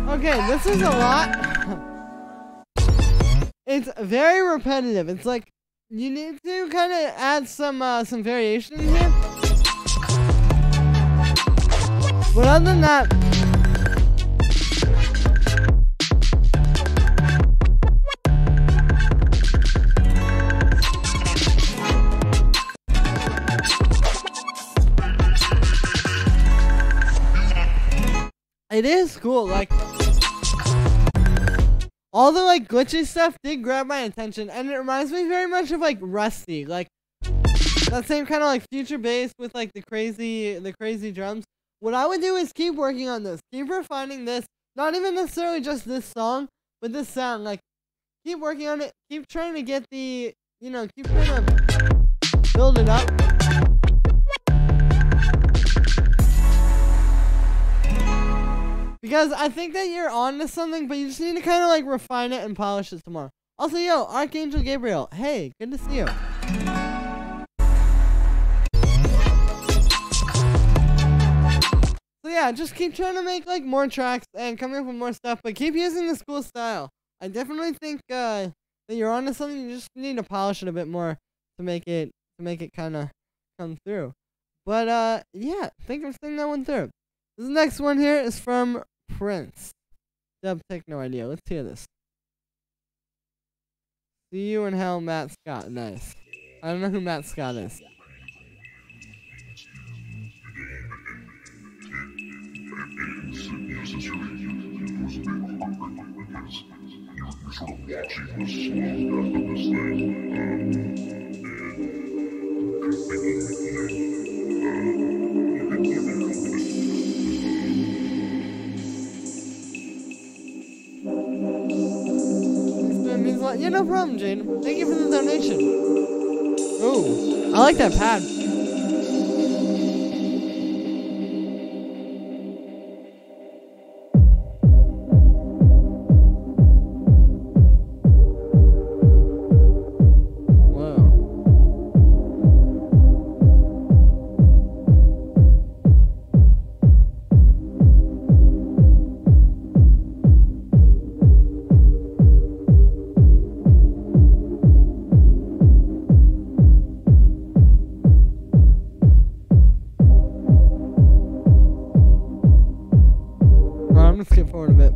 Speaker 1: Okay, this is a lot. It's very repetitive. It's like you need to kind of add some variation in here. But other than that, it is cool. Like, all the like glitchy stuff did grab my attention, and it reminds me very much of like Rusty, like that same kind of like future bass with like the crazy drums. What I would do is keep working on this, keep refining this, not even necessarily just this song, but this sound. Like, keep working on it, keep trying to get the, you know, keep trying to build it up. Because I think that you're on to something, but you just need to kind of like refine it and polish it tomorrow. Also, yo, Archangel Gabriel, hey, good to see you. So yeah, just keep trying to make like more tracks and coming up with more stuff, but keep using the school style. I definitely think that you're on to something. You just need to polish it a bit more to make it kind of come through. But yeah, thank you for seeing that one through. This next one here is from Prince. Dub Techno Idea. Let's hear this. See you in hell, Matt Scott. Nice. I don't know who Matt Scott is. Yeah, no problem, Jane. Thank you for the donation. Ooh, I like that pad. I'm gonna skip forward a bit.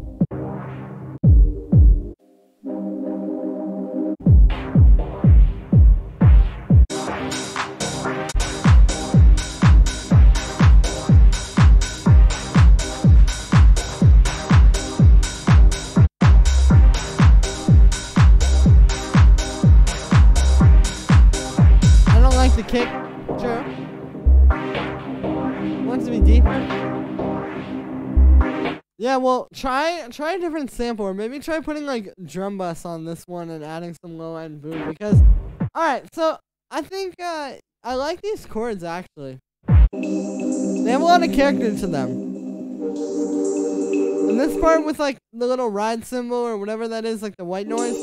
Speaker 1: Yeah, well, try a different sample, or maybe try putting like drum bus on this one and adding some low end boom. Because, all right, so I think I like these chords actually. They have a lot of character to them. And this part with like the little ride cymbal or whatever that is, like the white noise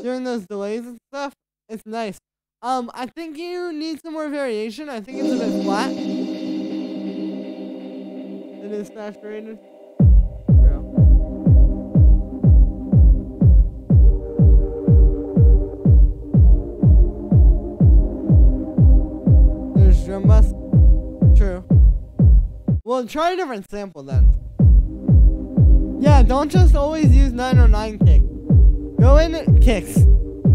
Speaker 1: during those delays and stuff, it's nice. I think you need some more variation. I think it's a bit flat. It is saturated. Yeah. There's drum bus. True. Well, try a different sample then. Yeah, don't just always use 909 kick. Go in kicks.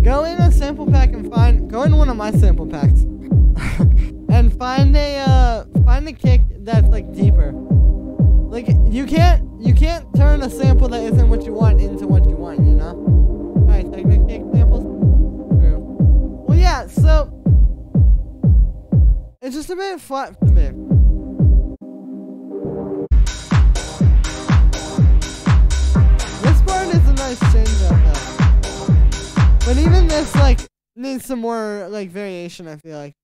Speaker 1: Go in a sample pack and go in one of my sample packs and find a kick that's like deeper. Like you can't turn a sample that isn't what you want into what you want, you know? Alright, technical kick samples. True. Well, yeah. So it's just a bit flat for me. This part is a nice change up though. But even this, like, needs some more, like, variation, I feel like.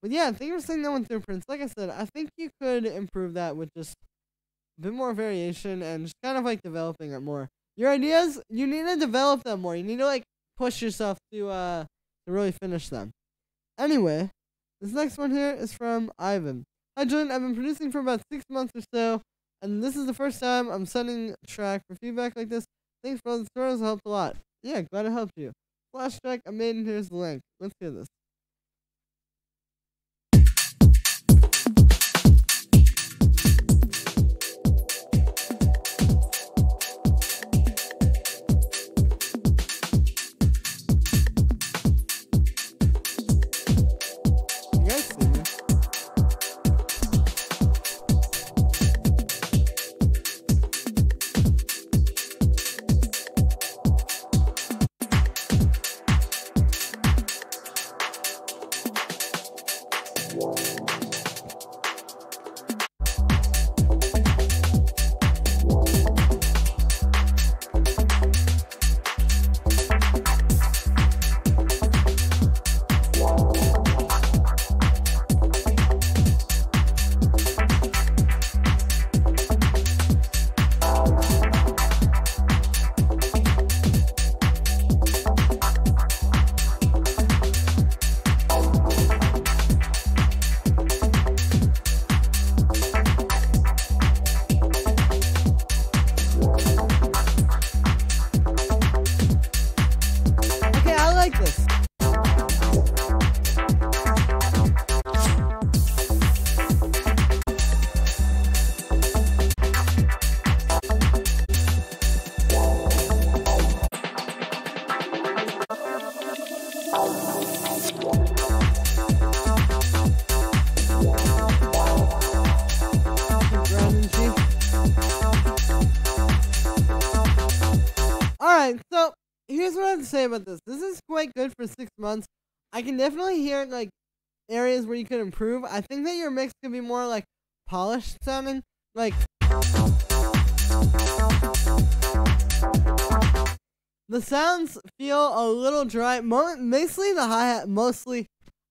Speaker 1: But yeah, thank you for saying that one through, Prince. Like I said, I think you could improve that with just a bit more variation and just kind of, like, developing it more. Your ideas, you need to develop them more. You need to, like, push yourself to really finish them. Anyway, this next one here is from Ivan. Hi, Julian. I've been producing for about 6 months or so, and this is the first time I'm sending track for feedback like this. Thanks for all the stories. It helped a lot. Yeah, glad it helped you. Flash track I made, and here's the link. Let's hear this. You guys see me? So here's what I have to say about this. This is quite good for 6 months. I can definitely hear like areas where you could improve. I think that your mix could be more like polished sounding. Like the sounds feel a little dry. Mostly the hi-hat.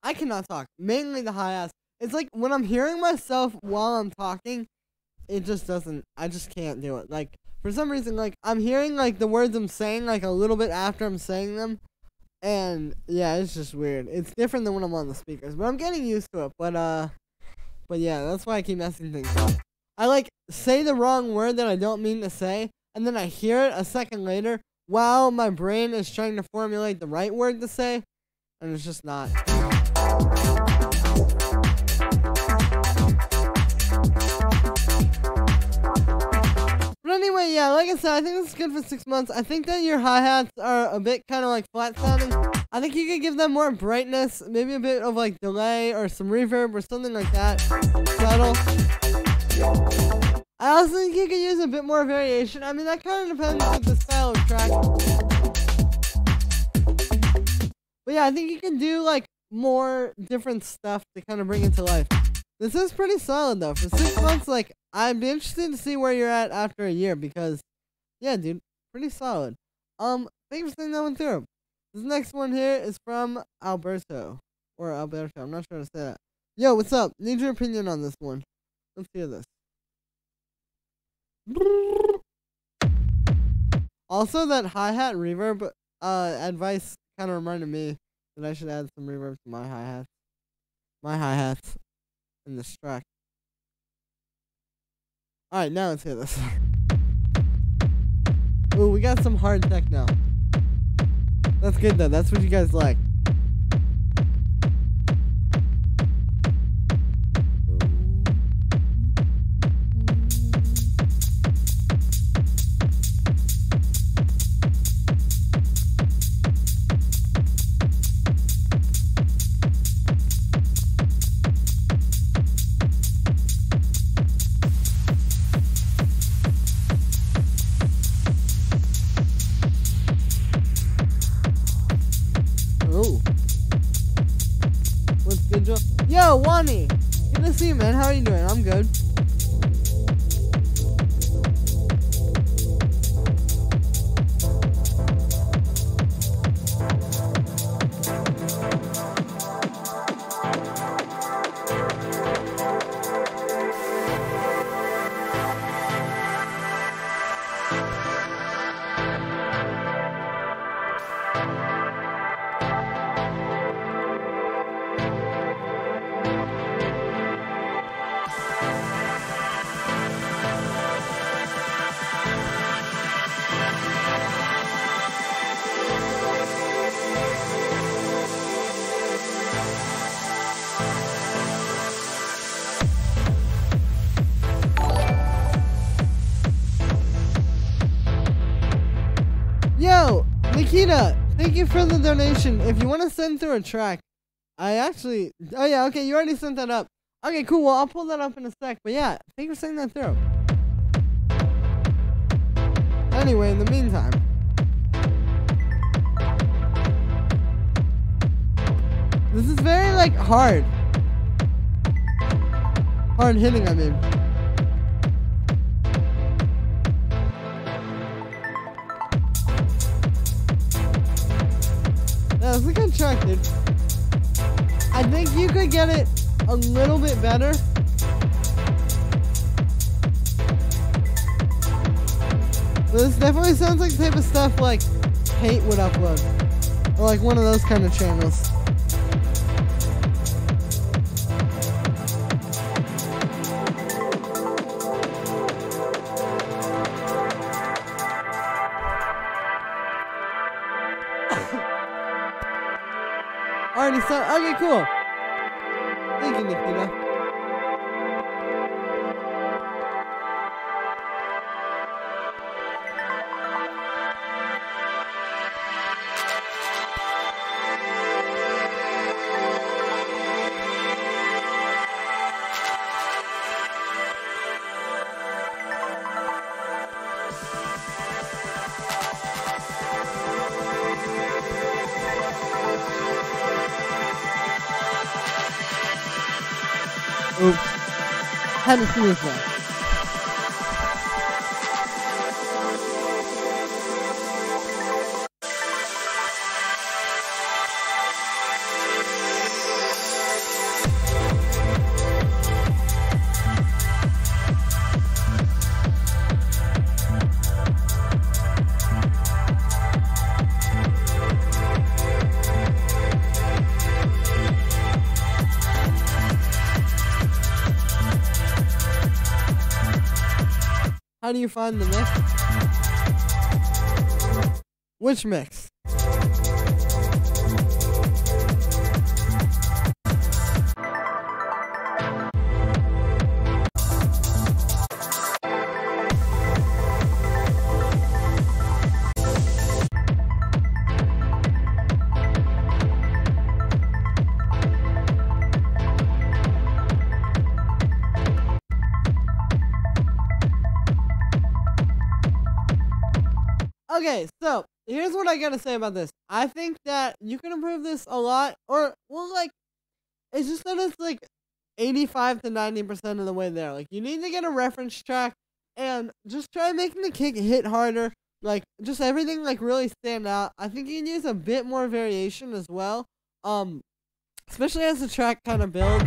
Speaker 1: I cannot talk. Mainly the hi-hats. It's like when I'm hearing myself while I'm talking, it just doesn't. I just can't do it. Like for some reason, like I'm hearing like the words I'm saying like a little bit after I'm saying them, and yeah, it's just weird. It's different than when I'm on the speakers, but I'm getting used to it. But yeah, that's why I keep messing things up. I like say the wrong word that I don't mean to say, and then I hear it a second later while my brain is trying to formulate the right word to say, and it's just not. But anyway, yeah, like I said, I think this is good for 6 months. I think that your hi-hats are a bit kind of like flat sounding. I think you could give them more brightness, maybe a bit of like delay or some reverb or something like that. Subtle. I also think you could use a bit more variation. I mean, that kind of depends on the style of track. But yeah, I think you can do like more different stuff to kind of bring it to life. This is pretty solid though. For 6 months, like, I'd be interested to see where you're at after a year because, yeah, dude, pretty solid. Thanks for sending that one through. This next one here is from Alberto. Or Alberto, I'm not sure how to say that. Yo, what's up? Need your opinion on this one. Let's hear this. Also, that hi-hat reverb advice kind of reminded me that I should add some reverb to my hi-hats. My hi-hats in this track. Alright, now let's hear this. Ooh, we got some hard techno. That's good though, that's what you guys like. Yo, Wani! Good to see you, man. How are you doing? I'm good. Yo, Nikita, thank you for the donation. If you want to send through a track, I actually, oh yeah, okay, you already sent that up. Okay, cool, well, I'll pull that up in a sec, but yeah, thank you for sending that through. Anyway, in the meantime, this is very, like, hard hitting, I mean. Yeah, it's a good track, dude. I think you could get it a little bit better. But this definitely sounds like the type of stuff like Kate would upload. Or like one of those kind of channels. Alrighty, so, okay, cool. Thank you, Nikita. Oops. Had to see this one. How do you find the mix? Which mix? Okay, so here's what I gotta say about this. I think that you can improve this a lot, or well, like, it's just that 85 to 90% of the way there. Like, you need to get a reference track and just try making the kick hit harder. Like, just everything, like, really stand out. I think you can use a bit more variation as well. Especially as the track kind of builds.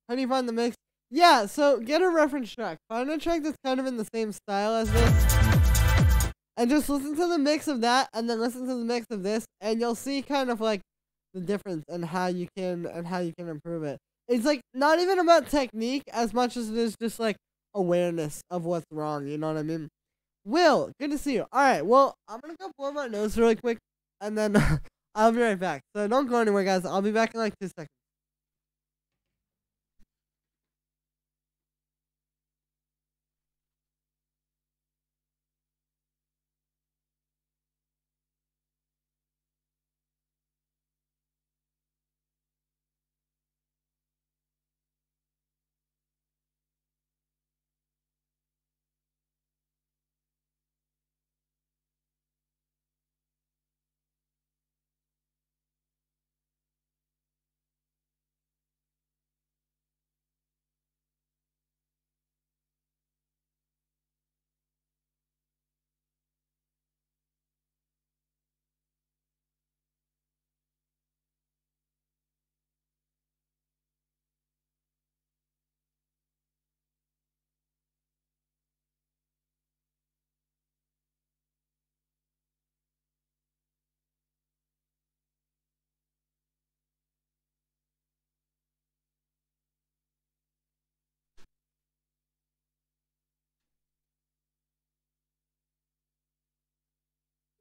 Speaker 1: How do you find the mix? Yeah, so get a reference track. Find a track that's kind of in the same style as this. And just listen to the mix of that, and then listen to the mix of this, and you'll see kind of, like, the difference and how you can improve it. It's, like, not even about technique as much as it is just, like, awareness of what's wrong, you know what I mean? Will, good to see you. Alright, well, I'm gonna go blow my nose really quick, and then I'll be right back. So don't go anywhere, guys. I'll be back in like 2 seconds.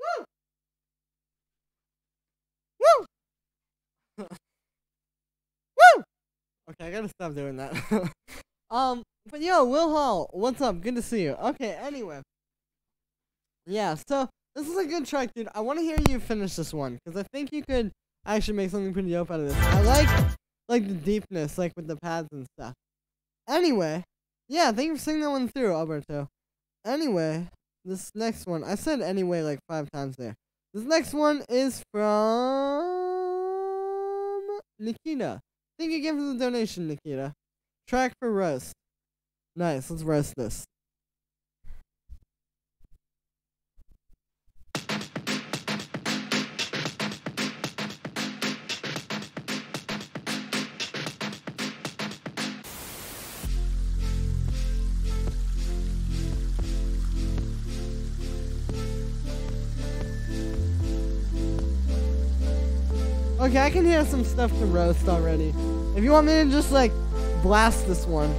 Speaker 1: Woo! Woo! Woo! Okay, I gotta stop doing that. But yo, Will Hall, what's up? Good to see you. Okay, anyway. Yeah, so this is a good track, dude. I want to hear you finish this one, because I think you could actually make something pretty dope out of this. I like the deepness, like with the pads and stuff. Anyway, yeah, thank you for singing that one through, Alberto. Anyway, this next one, I said anyway like 5 times there. This next one is from Nikita. Thank you again for the donation, Nikita. Track for roast. Nice, let's roast this. Okay, I can hear some stuff to roast already. If you want me to just, like, blast this one,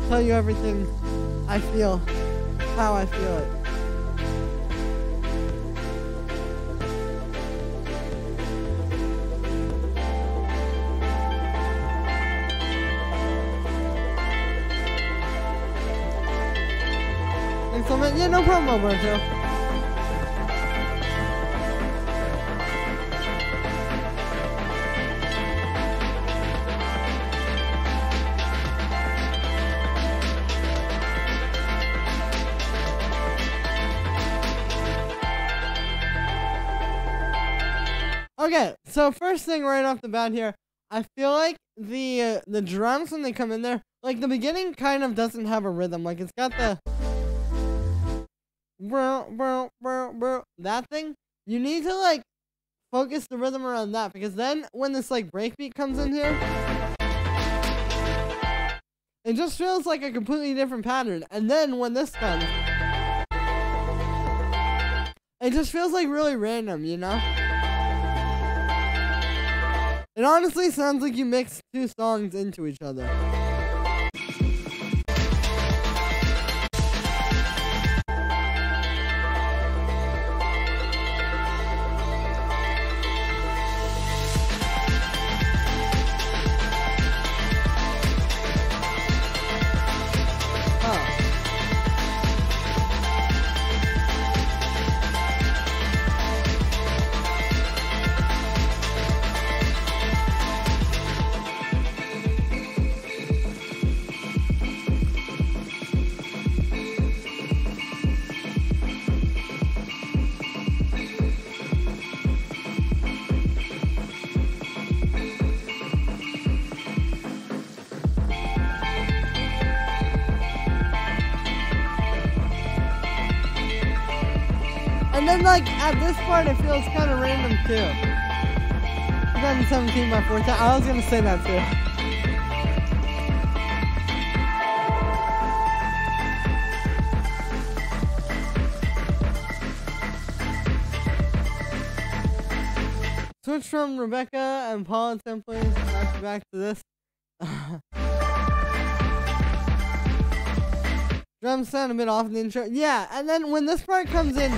Speaker 1: tell you everything I feel, how I feel it. Thanks so much. Yeah, no problem, Alberto. Okay, so first thing right off the bat here, I feel like the drums when they come in there, like the beginning kind of doesn't have a rhythm. Like it's got the that thing. You need to like focus the rhythm around that, because then when this like breakbeat comes in here, it just feels like a completely different pattern. And then when this comes, it just feels like really random, you know? It honestly sounds like you mixed 2 songs into each other. And then like at this part, it feels kind of random too. 2017 by 4 times. I was gonna say that too. Switch from Rebecca and Paula templates back to this. Drums sound a bit off in the intro. Yeah, and then when this part comes in,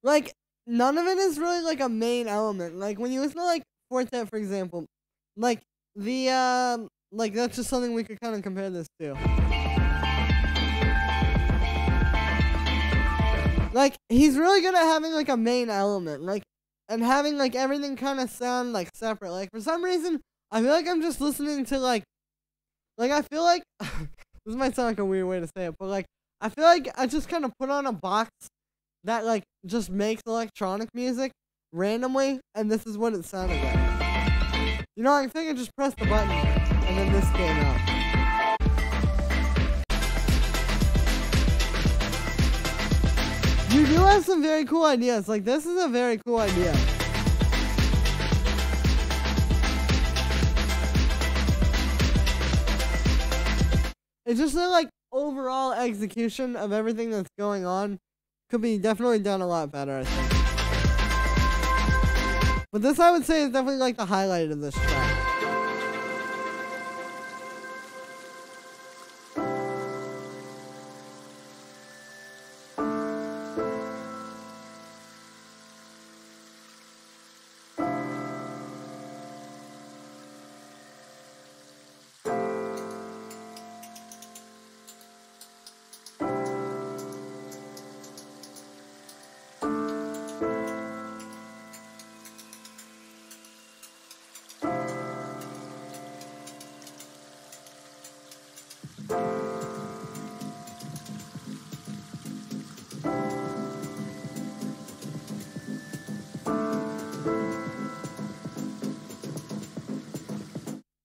Speaker 1: like, none of it is really like a main element. Like when you listen to like Quartet, for example, like the like that's just something we could kind of compare this to. Like he's really good at having like a main element, like, and having like everything kind of sound like separate. Like for some reason, I feel like I'm just listening to like I feel like this might sound like a weird way to say it, but like I feel like I just kind of put on a box that like just makes electronic music randomly, and this is what it sounded like. You know, I think I just pressed the button and then this came out. You do have some very cool ideas. Like this is a very cool idea. It's just that like overall execution of everything that's going on could be definitely done a lot better, I think. But this, I would say, is definitely like the highlight of this track.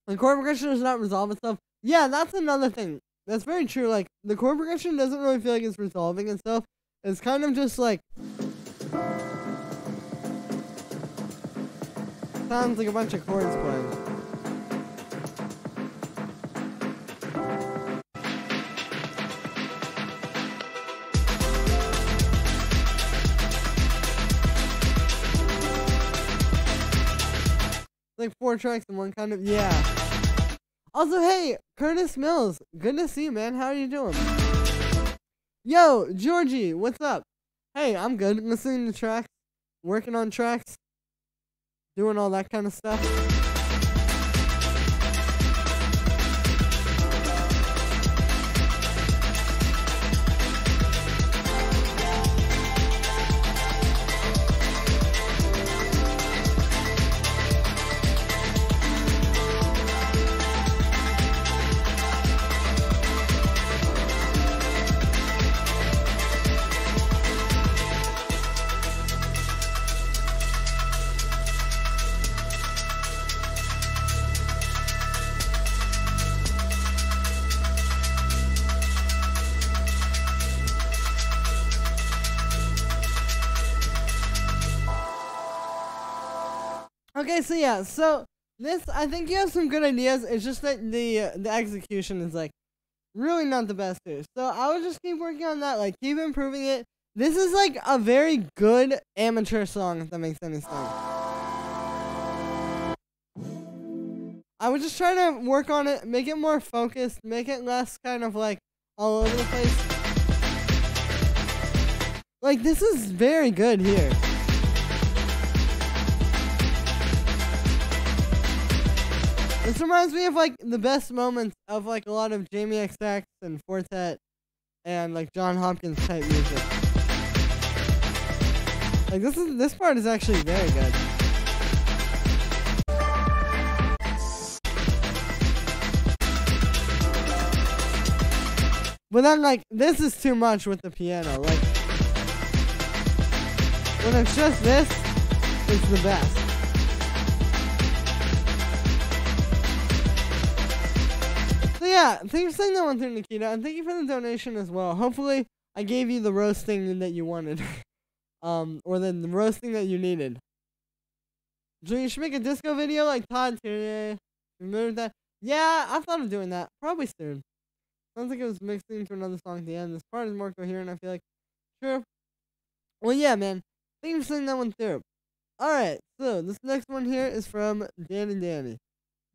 Speaker 1: The chord progression does not resolve itself. Yeah, that's another thing. That's very true. Like, the chord progression doesn't really feel like it's resolving itself. It's kind of just like... sounds like a bunch of chords playing. Like 4 tracks in one kind of... yeah. Also, hey, Curtis Mills, good to see you, man. How are you doing? Yo, Georgie, what's up? Hey, I'm good. Listening to tracks, working on tracks, doing all that kind of stuff. Okay, so yeah, so this, I think you have some good ideas. It's just that the execution is like really not the best here. So I would just keep working on that, like keep improving it. This is like a very good amateur song, if that makes any sense. I would just try to work on it, make it more focused, make it less kind of like all over the place. Like this is very good here. This reminds me of like the best moments of like a lot of Jamie XX and Quartet and like John Hopkins type music. Like this part is actually very good. But then like this is too much with the piano. Like when it's just this, it's the best. So yeah, thanks for saying that one thing, Nikita, and thank you for the donation as well. Hopefully, I gave you the roasting that you wanted. Or the roasting that you needed. So you should make a disco video like Todd today. Remember that? Yeah, I thought of doing that. Probably soon. Sounds like it was mixing to another song at the end. This part is more coherent, I feel like. True. Well, yeah, man. Thank you for sending that one through. Alright, so this next one here is from Danny.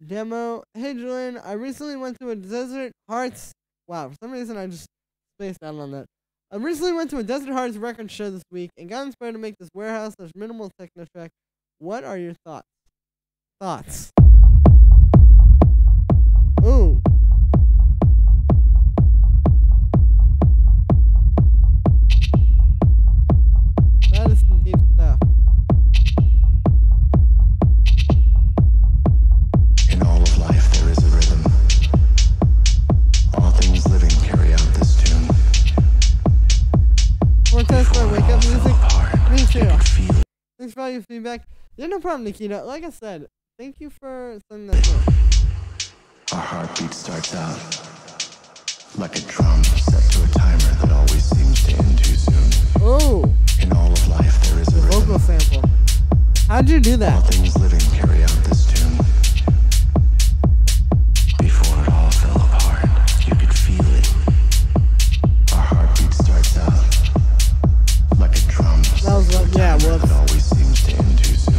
Speaker 1: Demo. Hey, Julian, I recently went to a Desert Hearts. Wow, for some reason I just spaced out on that. I recently went to a Desert Hearts record show this week and got inspired to make this warehouse/minimal techno track. What are your thoughts? Ooh. That is some deep stuff.
Speaker 2: In all of life there is a rhythm. All things living carry out this tune.
Speaker 1: More test my wake up music. Me too.
Speaker 2: Feel
Speaker 1: Thanks for all your feedback. Yeah, no problem, Nikita. Like I said, thank you for sending that through.
Speaker 2: our heartbeat starts out like a drum set to a timer that always seems to end too soon.
Speaker 1: Oh.
Speaker 2: In all of life there is a rhythm.
Speaker 1: Vocal sample. How'd you do
Speaker 2: All
Speaker 1: that?
Speaker 2: things living carry out this tune. Before it all fell apart, you could feel it. Our heartbeat starts out like a drum set
Speaker 1: was
Speaker 2: to a
Speaker 1: like, yeah,
Speaker 2: timer
Speaker 1: whoops.
Speaker 2: that always seems to end too soon.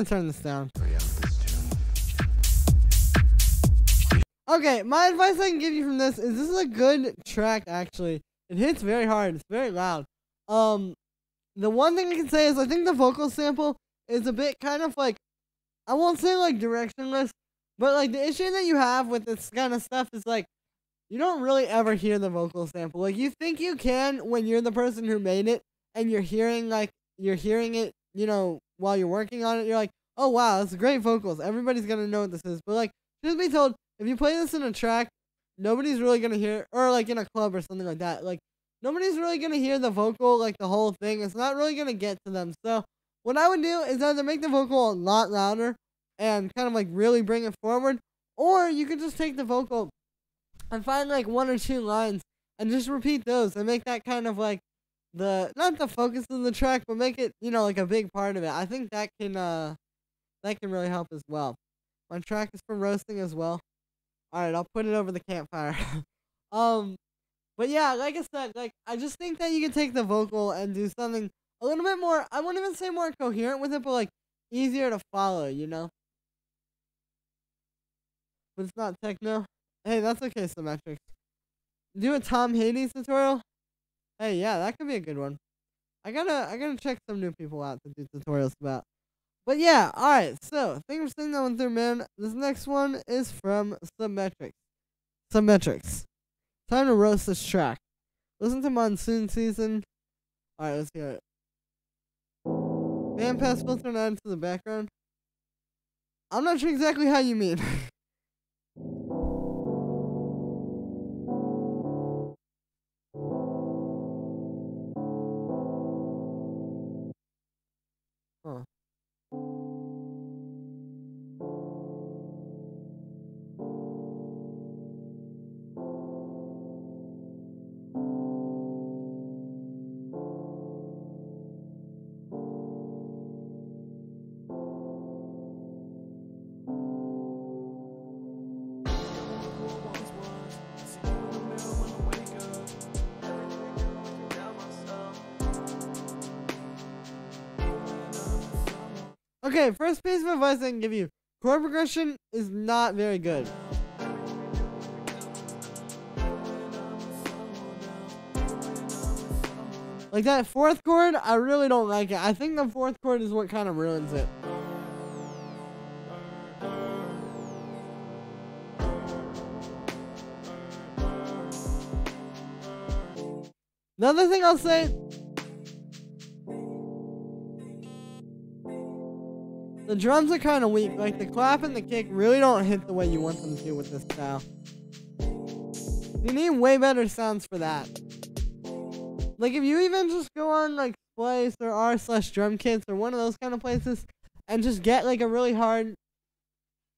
Speaker 1: Turn this down. Okay, my advice I can give you from this is a good track, actually. It hits very hard. It's very loud. The one thing I can say is I think the vocal sample is a bit kind of like, I won't say like directionless, but like the issue that you have with this kind of stuff is like, you don't really ever hear the vocal sample. Like, you think you can when you're the person who made it, and you're hearing it, you know, while you're working on it, you're like, oh wow, that's great vocals. Everybody's gonna know what this is. But like, truth be told, if you play this in a track, nobody's really gonna hear, or like in a club or something like that, like, nobody's really gonna hear the vocal, like the whole thing. It's not really gonna get to them. So what I would do is either make the vocal a lot louder and kind of like really bring it forward, or you could just take the vocal and find like one or two lines and just repeat those and make that kind of like not the focus of the track, but make it, you know, like a big part of it. I think that can really help as well. My track is for roasting as well. Alright, I'll put it over the campfire. But yeah, like I said, like, I just think that you can take the vocal and do something a little bit more, I wouldn't even say more coherent with it, but like easier to follow, you know? But it's not techno. Hey, that's okay, Symmetrics. Do a Tom Hades tutorial? Hey, yeah, that could be a good one. I gotta check some new people out to do tutorials about. But yeah, alright, so thank you for sending that one through, man. This next one is from Symmetrics. Time to roast this track. Listen to Monsoon Season. Alright, let's hear it. Man pass filter and add to the background. I'm not sure exactly how you mean. Huh. Okay, first piece of advice I can give you. Chord progression is not very good. Like that fourth chord, I really don't like it. I think the fourth chord is what kind of ruins it. Another thing I'll say, the drums are kind of weak. Like the clap and the kick really don't hit the way you want them to with this style. You need way better sounds for that. Like if you even just go on like Splice or r/drum kits or one of those kind of places and just get like a really hard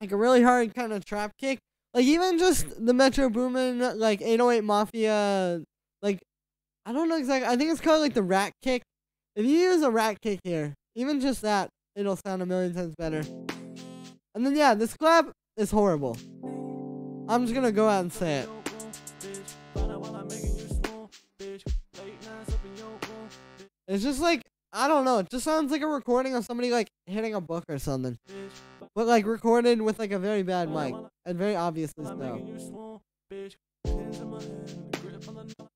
Speaker 1: kind of trap kick. Like even just the Metro Boomin like 808 Mafia, like I don't know exactly. I think it's called like the rat kick. If you use a rat kick here, even just that, it'll sound a million times better. And then yeah, this clap is horrible. I'm just gonna go out and say it. It's just like, I don't know, it just sounds like a recording of somebody like hitting a book or something. But like recorded with like a very bad mic. And very obviously so.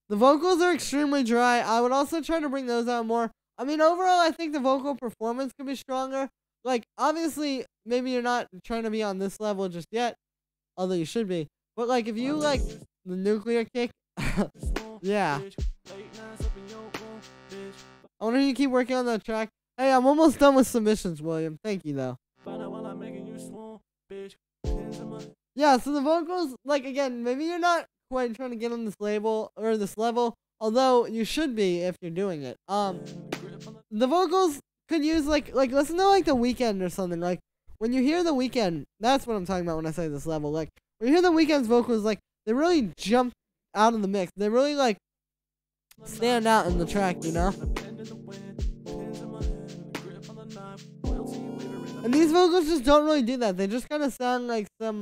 Speaker 1: The vocals are extremely dry. I would also try to bring those out more. I mean, overall, I think the vocal performance could be stronger. Like, obviously, maybe you're not trying to be on this level just yet. Although you should be. But like, if you like the nuclear kick, yeah. I wonder if you keep working on that track. Hey, I'm almost done with submissions, William. Thank you, though. Yeah, so the vocals, like, again, maybe you're not quite trying to get on this label, or this level, although you should be if you're doing it. The vocals could use, like, listen to, like, The Weeknd or something. Like, when you hear The Weeknd, that's what I'm talking about when I say this level. Like, when you hear The Weeknd's vocals, like, they really jump out of the mix. They really, like, stand out in the track, you know? And these vocals just don't really do that. They just kind of sound like some,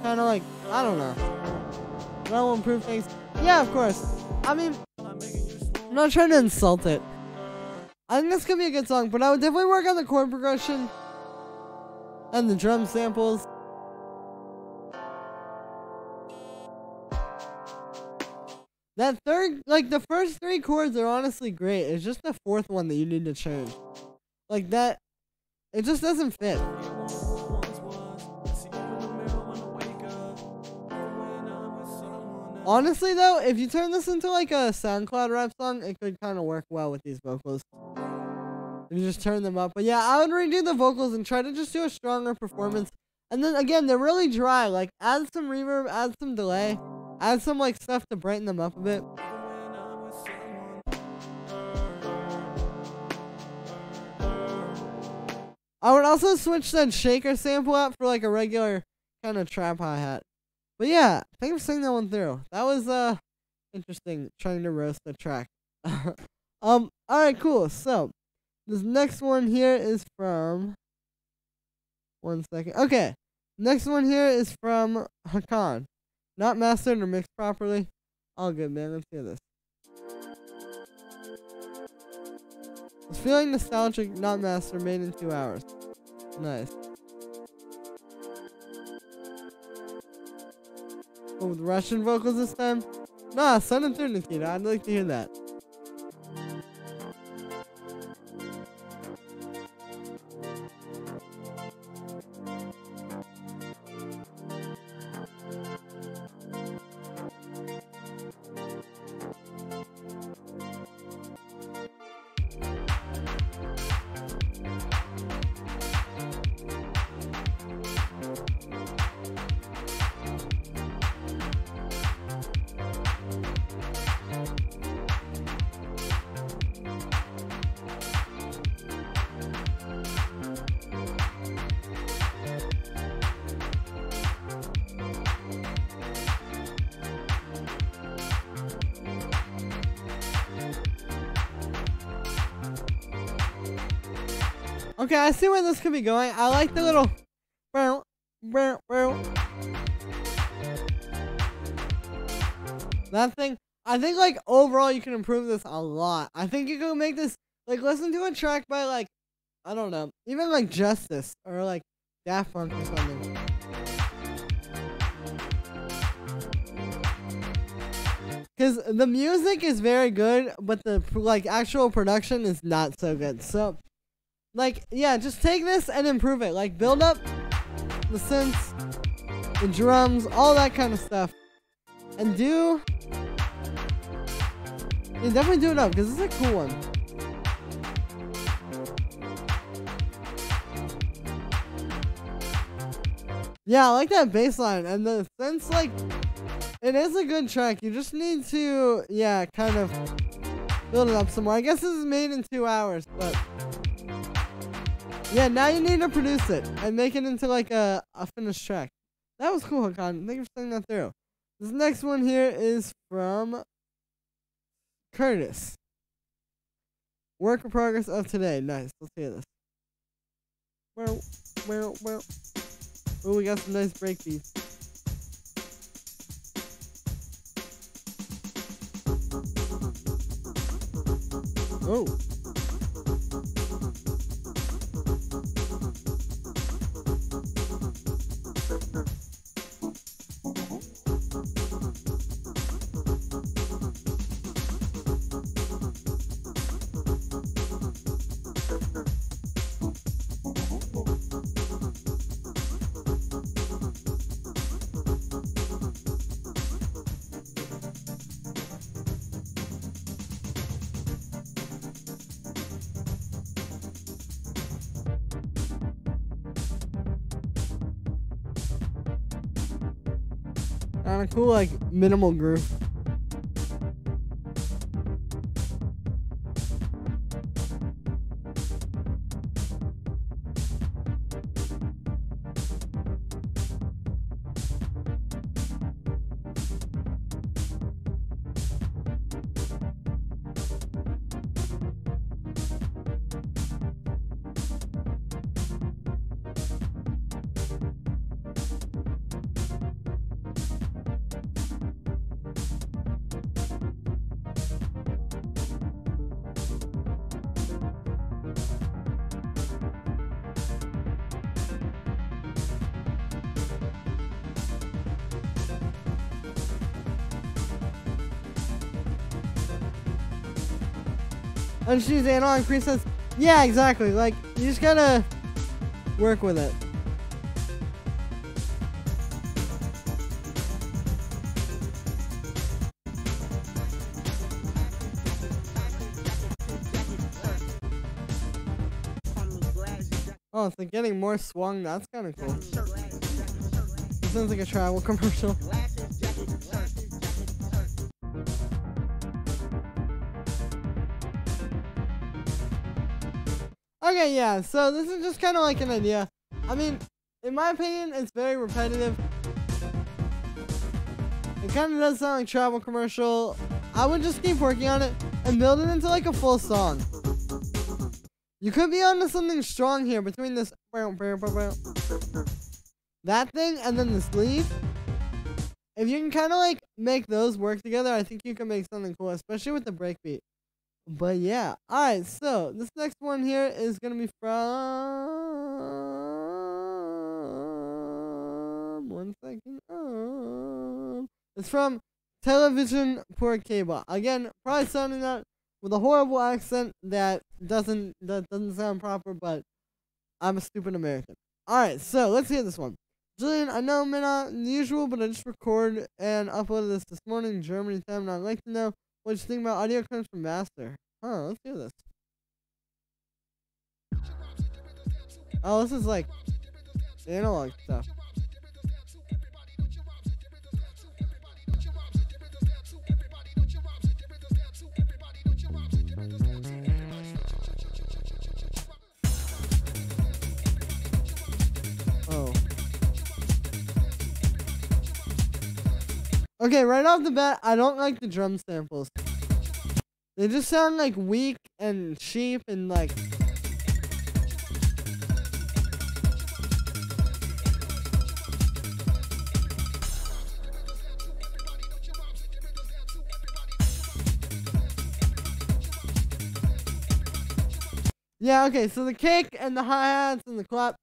Speaker 1: kind of like, I don't know. I don't improve things. Yeah, of course. I mean, I'm not trying to insult it. I think this could be a good song, but I would definitely work on the chord progression and the drum samples. That third, like the first three chords are honestly great. It's just the fourth one that you need to change. Like that, it just doesn't fit. Honestly though, if you turn this into like a SoundCloud rap song, it could kind of work well with these vocals. If you just turn them up. But yeah, I would redo the vocals and try to just do a stronger performance. And then again, they're really dry. Like add some reverb, add some delay. Add some like stuff to brighten them up a bit. I would also switch that shaker sample out for like a regular kind of trap hi-hat. But yeah, thanks for seeing that one through. That was interesting trying to roast the track. Alright, cool. So this next one here is from, one second. Okay. Next one here is from Hakan. Not mastered or mixed properly. All good, man. Let's hear this. It's feeling nostalgic, not mastered, made in 2 hours. Nice. Oh, with Russian vocals this time? Nah, send it through, Nikita. I'd like to hear that. Okay, I see where this could be going. I like the little that thing. I think like overall you can improve this a lot. I think you could make this like listen to a track by like I don't know, even like Justice or like Daft Punk or something. Because the music is very good, but the like actual production is not so good. So, like, yeah, just take this and improve it. Like, build up the synths, the drums, all that kind of stuff, and definitely do it up because this is a cool one. Yeah, I like that bass line, and the synths, like, it is a good track. You just need to, yeah, kind of build it up some more. I guess this is made in 2 hours, but yeah, now you need to produce it and make it into like a finished track. That was cool, Hakan. Thank you for sending that through. This next one here is from Curtis. Work in progress of today. Nice. Let's hear this. Well. Oh, we got some nice break beats. Oh. Kinda cool, like, minimal groove. And she's analog presets. Yeah, exactly. Like, you just gotta work with it. Oh, it's like getting more swung. That's kind of cool. It sounds like a travel commercial. Okay, yeah, so this is just kind of like an idea. I mean, in my opinion, it's very repetitive. It kind of does sound like a travel commercial. I would just keep working on it and build it into like a full song. You could be onto something strong here between this that thing and then this lead. If you can kind of like make those work together, I think you can make something cool, especially with the breakbeat. But yeah, alright, so this next one here is gonna be from 1 second. It's from Television por Cable. Again, probably sounding that with a horrible accent that doesn't sound proper, but I'm a stupid American. Alright, so let's hear this one. Julian, I know it may not the usual, but I just recorded and uploaded this morning in Germany time, and I'd like to know what you think about audio clips from master. Huh, let's do this. Oh, this is like analog stuff. Oh. Okay, right off the bat, I don't like the drum samples. They just sound like weak and cheap and like... Yeah, okay, so the kick and the hi-hats and the clap,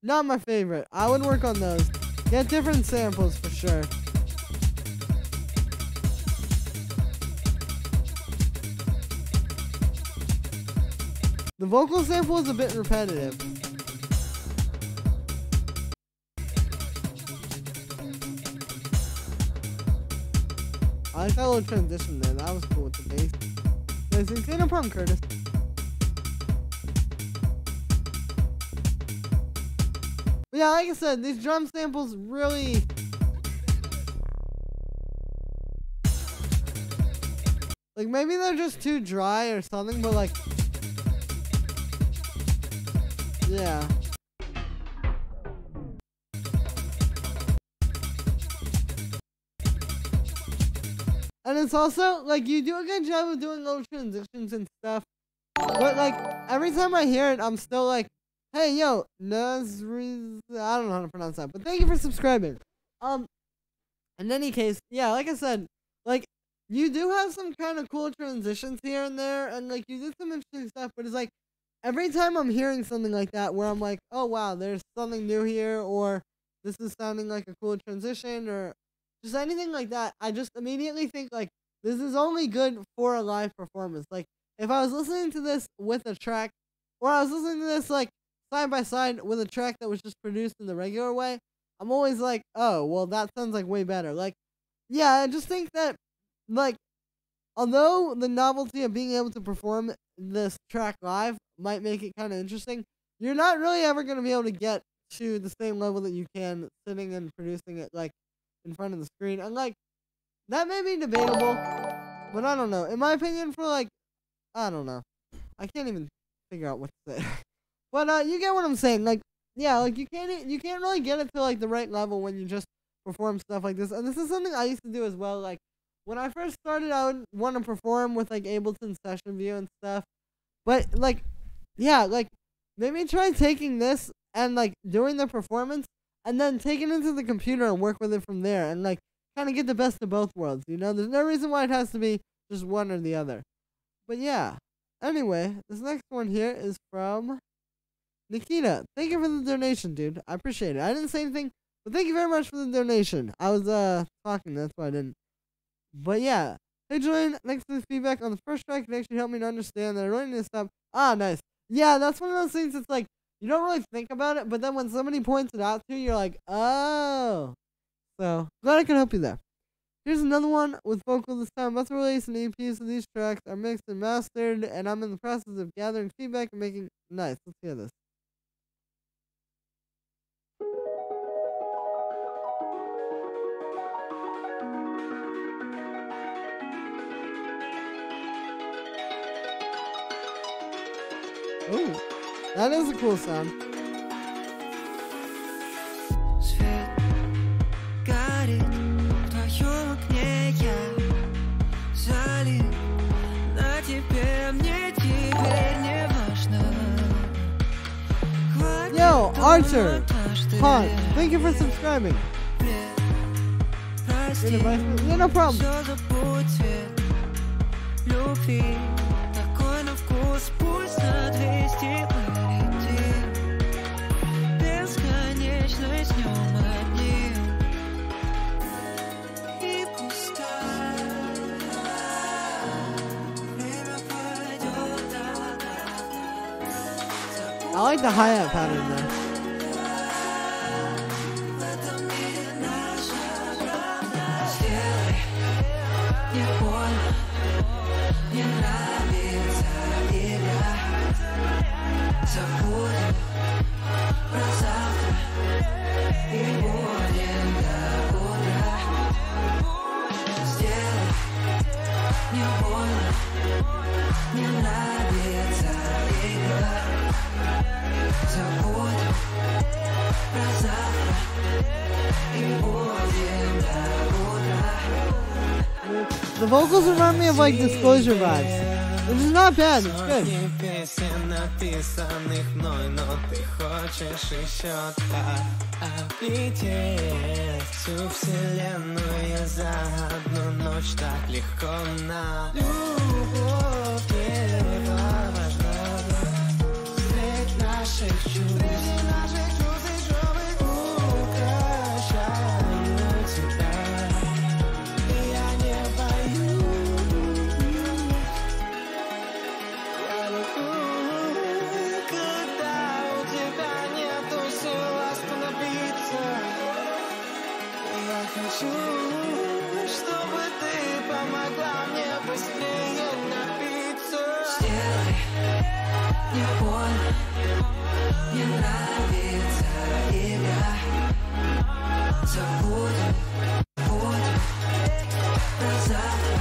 Speaker 1: not my favorite. I would work on those. Get different samples for sure. The vocal sample is a bit repetitive. I like that little transition there. That was cool with the bass. Nice, no problem, Curtis. But yeah, like I said, these drum samples really... Like, maybe they're just too dry or something, but like... Yeah. And it's also, like, you do a good job of doing little transitions and stuff. But, like, every time I hear it, I'm still like, hey, yo, Nazriz... I don't know how to pronounce that, but thank you for subscribing. In any case, yeah, like I said, like, you do have some kind of cool transitions here and there, and, like, you did some interesting stuff, but it's like, every time I'm hearing something like that, where I'm like, oh, wow, there's something new here, or this is sounding like a cool transition, or just anything like that, I just immediately think, like, this is only good for a live performance. Like, if I was listening to this with a track, or I was listening to this, like, side by side with a track that was just produced in the regular way, I'm always like, oh, well, that sounds, like, way better. Like, yeah, I just think that, like, although the novelty of being able to perform this track live might make it kind of interesting, you're not really ever going to be able to get to the same level that you can sitting and producing it, like, in front of the screen. And, like, that may be debatable, but I don't know. In my opinion, for, like, I don't know. I can't even figure out what to say. But, you get what I'm saying. Like, yeah, like, you can't really get it to, like, the right level when you just perform stuff like this. And this is something I used to do as well. Like, when I first started, I would want to perform with, like, Ableton Session View and stuff. But, like, yeah, like, maybe try taking this and, like, doing the performance and then take it into the computer and work with it from there and, like, kind of get the best of both worlds, you know? There's no reason why it has to be just one or the other. But, yeah. Anyway, this next one here is from Nikita. Thank you for the donation, dude. I appreciate it. I didn't say anything, but thank you very much for the donation. I was, talking, that's why I didn't. But, yeah. Hey, Julian, thanks for the feedback on the first track. It actually helped me to understand that I really need to stop. Ah, nice. Yeah, that's one of those things that's like, you don't really think about it, but then when somebody points it out to you, you're like, oh. So, glad I could help you there. Here's another one with vocal this time. About to release an EP, so these tracks are mixed and mastered, and I'm in the process of gathering feedback and making... Nice, let's hear this. Ooh, that is a cool sound.
Speaker 3: Свет горит в твоем окне, я залит на тебе, мне теперь не важно.
Speaker 1: Yo, Archer, Hot, thank you for subscribing. Yeah, no problem.
Speaker 3: Все забудь, цвет любви. Такой на вкус, пусть на 200 полетим. Бесконечность днем одним. И пускай время пройдет,
Speaker 1: I like the hi-hat pattern there.
Speaker 3: в этом мире наша правда. Сделай не больно, не нравится игра. Забудем про завтра и будем до утра. Сделай не больно, не нравится игра. Забудем про завтра и будем до утра.
Speaker 1: The vocals remind me of like Disclosure vibes. Which is not bad, it's good.
Speaker 4: Песен, написанных мной, но ты хочешь еще так облететь всю вселенную. Я за одну ночь так легко на любовь не важна. Средь наших чувств украшаю тебя, и я не боюсь.
Speaker 3: nie wolno, nie nравится игра. Забудем, будем до завтра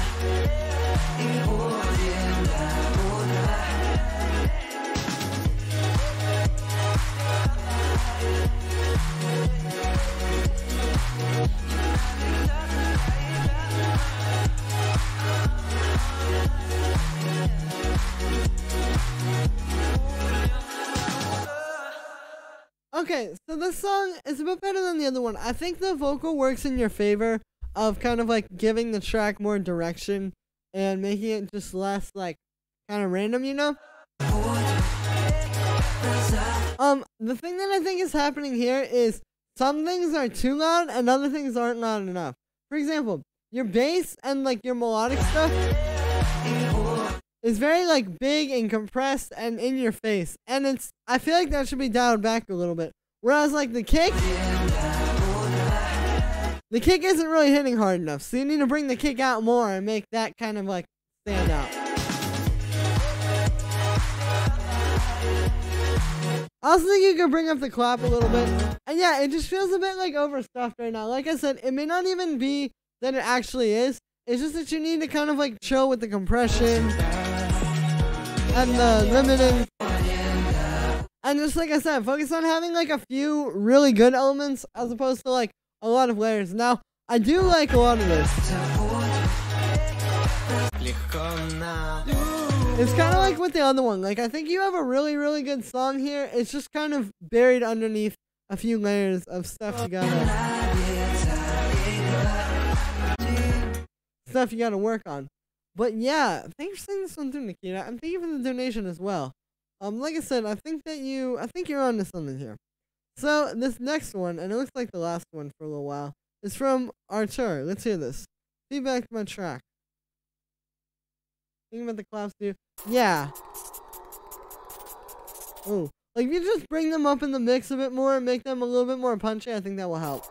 Speaker 3: и будем до утра.
Speaker 1: Okay, so this song is a bit better than the other one. I think the vocal works in your favor of kind of like giving the track more direction and making it just less like kind of random, you know? The thing that I think is happening here is some things are too loud and other things aren't loud enough. For example, your bass and like your melodic stuff is very like big and compressed and in your face, and I feel like that should be dialed back a little bit. Whereas like the kick isn't really hitting hard enough, so you need to bring the kick out more and make that kind of like stand out. I also think you could bring up the clap a little bit, and yeah, it just feels a bit like overstuffed right now. Like I said, it may not even be that it actually is. It's just that you need to kind of like chill with the compression and the limiting, and just like I said, focus on having like a few really good elements as opposed to like a lot of layers. Now, I do like a lot of this. It's kind of like with the other one. Like, I think you have a really, really good song here. It's just kind of buried underneath a few layers of stuff you gotta work on. But yeah, thanks for sending this one through, Nikita, and thank you for the donation as well. Like I said, I think you're onto something here. So this next one, and it looks like the last one for a little while, is from Artur. Let's hear this. Feedback to my track. Thinking about the claps too. Yeah. Oh, like if you just bring them up in the mix a bit more and make them a little bit more punchy, I think that will help.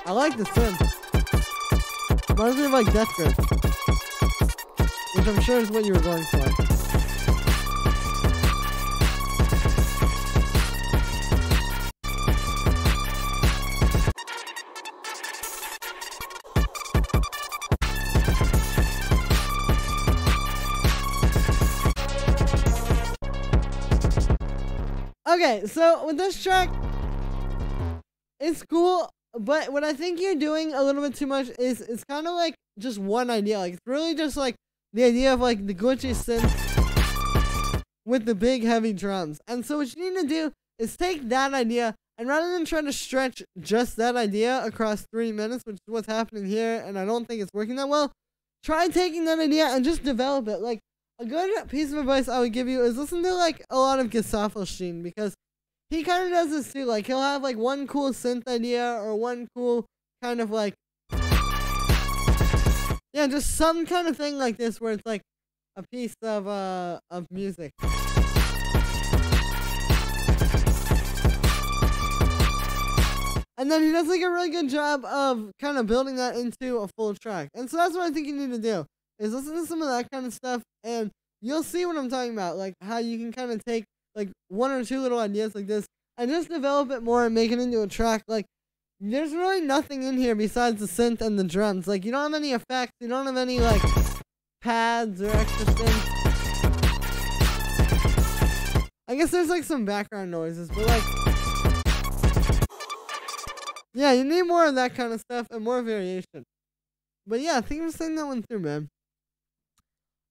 Speaker 1: I like the synth. Reminds me of like Death Grip, which I'm sure is what you were going for. Okay, so with this track, it's cool. But what I think you're doing a little bit too much is it's kind of like just one idea. Like, it's really just like the idea of like the glitchy synth with the big heavy drums. And so what you need to do is take that idea, and rather than try to stretch just that idea across 3 minutes, which is what's happening here, and I don't think it's working that well, try taking that idea and just develop it. Like, a good piece of advice I would give you is listen to like a lot of Gesaffelstein, because he kind of does this too. Like, he'll have like one cool synth idea or one cool kind of like, yeah, just some kind of thing like this where it's like a piece of music. And then he does like a really good job of kind of building that into a full track. And so that's what I think you need to do, is listen to some of that kind of stuff, and you'll see what I'm talking about. Like, how you can kind of take like one or two little ideas like this and just develop it more and make it into a track. Like, there's really nothing in here besides the synth and the drums. Like, you don't have any effects, you don't have any like pads or extra synth. I guess there's like some background noises, but like, yeah, you need more of that kind of stuff and more variation. But yeah, I think I'm saying that one through, man.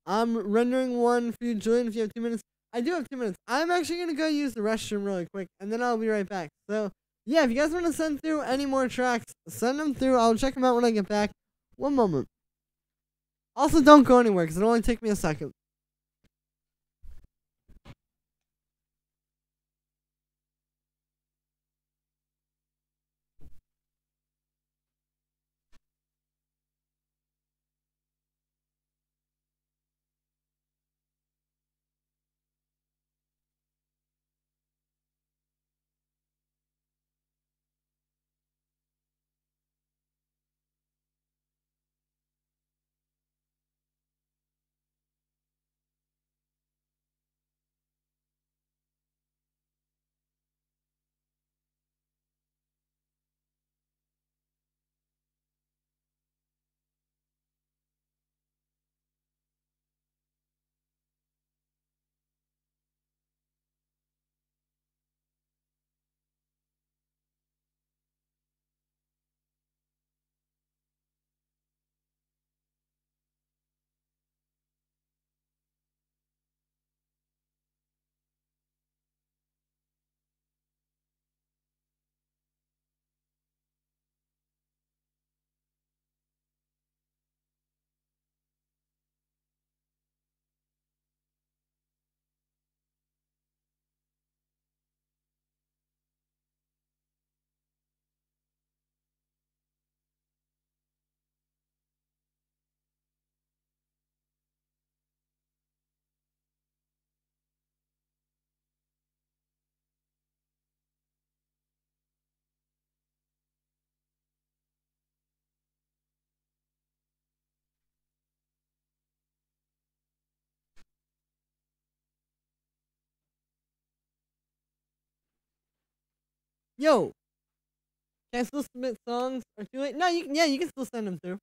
Speaker 1: I'm rendering one for you, Julian, if you have 2 minutes. I do have 2 minutes. I'm actually going to go use the restroom really quick, and then I'll be right back. So, yeah, if you guys want to send through any more tracks, send them through. I'll check them out when I get back. One moment. Also, don't go anywhere, because it'll only take me a second. Yo, can I still submit songs or too late? No, you can still send them through.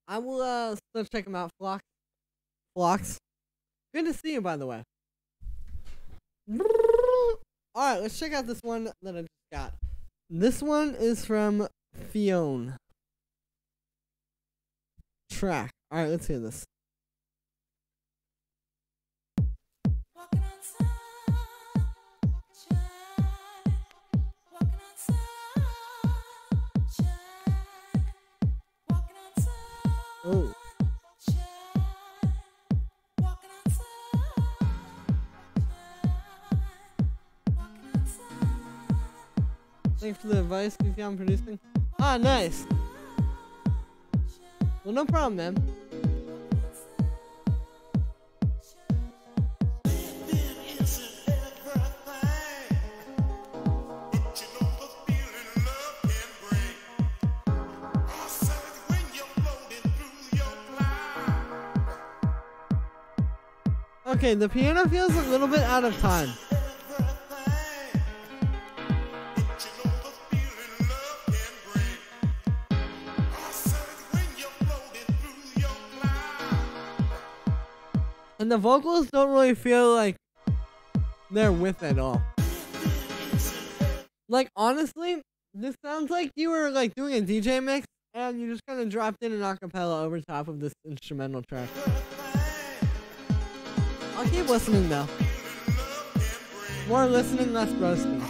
Speaker 1: I will still check them out. Flocks. Good to see you, by the way. All right, let's check out this one that I just got. This one is from Fiona. Track. All right, let's hear this. Oh. Thanks for the advice, I'm producing. Ah, nice. Well, no problem, man. Okay, the piano feels a little bit out of time. And the vocals don't really feel like they're with it at all. Like, honestly, this sounds like you were like doing a DJ mix and you just kind of dropped in an acapella over top of this instrumental track. I'll keep listening though. More listening, less roasting.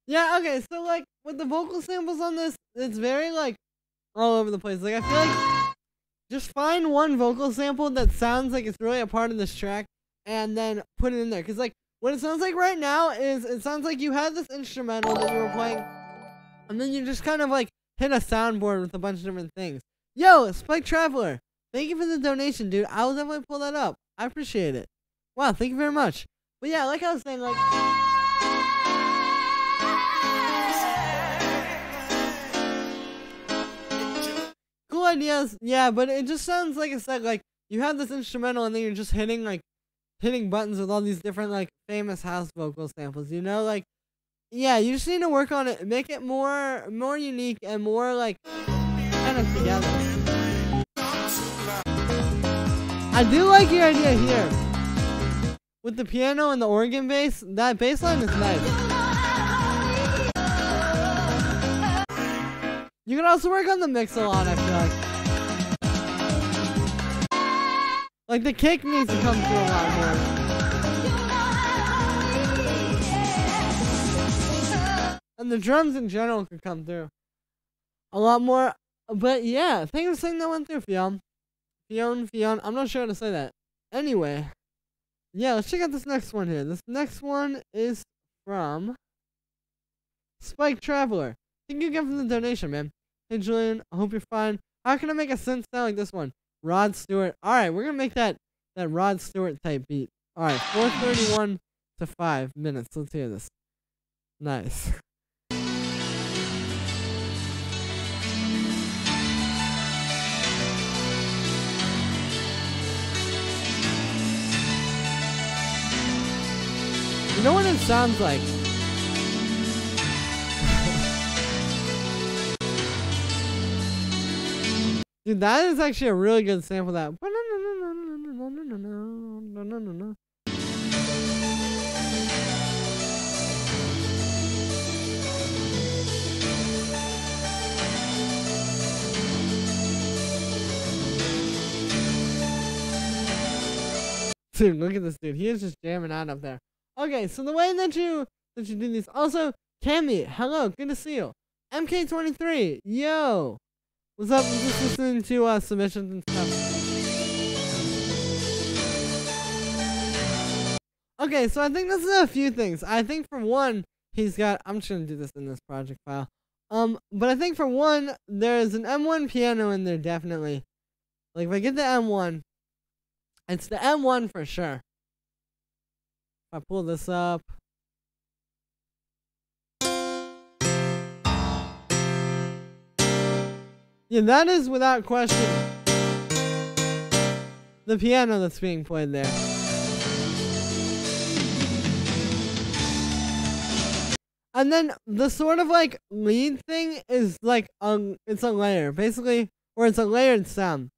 Speaker 1: Yeah, okay, so like with the vocal samples on this, it's very like all over the place. Like I feel like just find one vocal sample that sounds like it's really a part of this track and then put it in there. Cause like what it sounds like right now is it sounds like you had this instrumental that you were playing and then you just kind of like hit a soundboard with a bunch of different things. Yo, Spike Traveler, thank you for the donation, dude. I will definitely pull that up. I appreciate it. Wow, thank you very much. But yeah, like I was saying, like cool ideas, yeah, but it just sounds like it's like you have this instrumental and then you're just hitting buttons with all these different like famous house vocal samples, you know, like yeah, you just need to work on it, make it more unique and more like kind of together. I do like your idea here with the piano and the organ bass. That bass line is nice. You can also work on the mix a lot, I feel like. Like the kick needs to come through a lot more. And the drums in general could come through a lot more. But yeah, thank you for saying that one through, Fion. Fion. I'm not sure how to say that. Anyway, yeah, let's check out this next one here. This next one is from Spike Traveler. Thank you again for the donation, man. Hey, Julian, I hope you're fine. How can I make a synth sound like this one? Rod Stewart. Alright, we're going to make that Rod Stewart type beat. Alright, 4:31 to 5 minutes. Let's hear this. Nice. You know what it sounds like? Dude, that is actually a really good sample of that. Dude, look at this dude. He is just jamming out up there. Okay, so the way that you do these. Also, Cammy, hello, good to see you. MK23, yo. What's up? I'm just listening to submissions and stuff. Okay, so I think this is a few things. I think for one, he's got. I'm just gonna do this in this project file. But I think for one, there's an M1 piano in there definitely. Like if I get the M1, it's the M1 for sure. If I pull this up. Yeah, that is without question the piano that's being played there. And then the sort of like lead thing is like it's a layer basically, or it's a layered sound.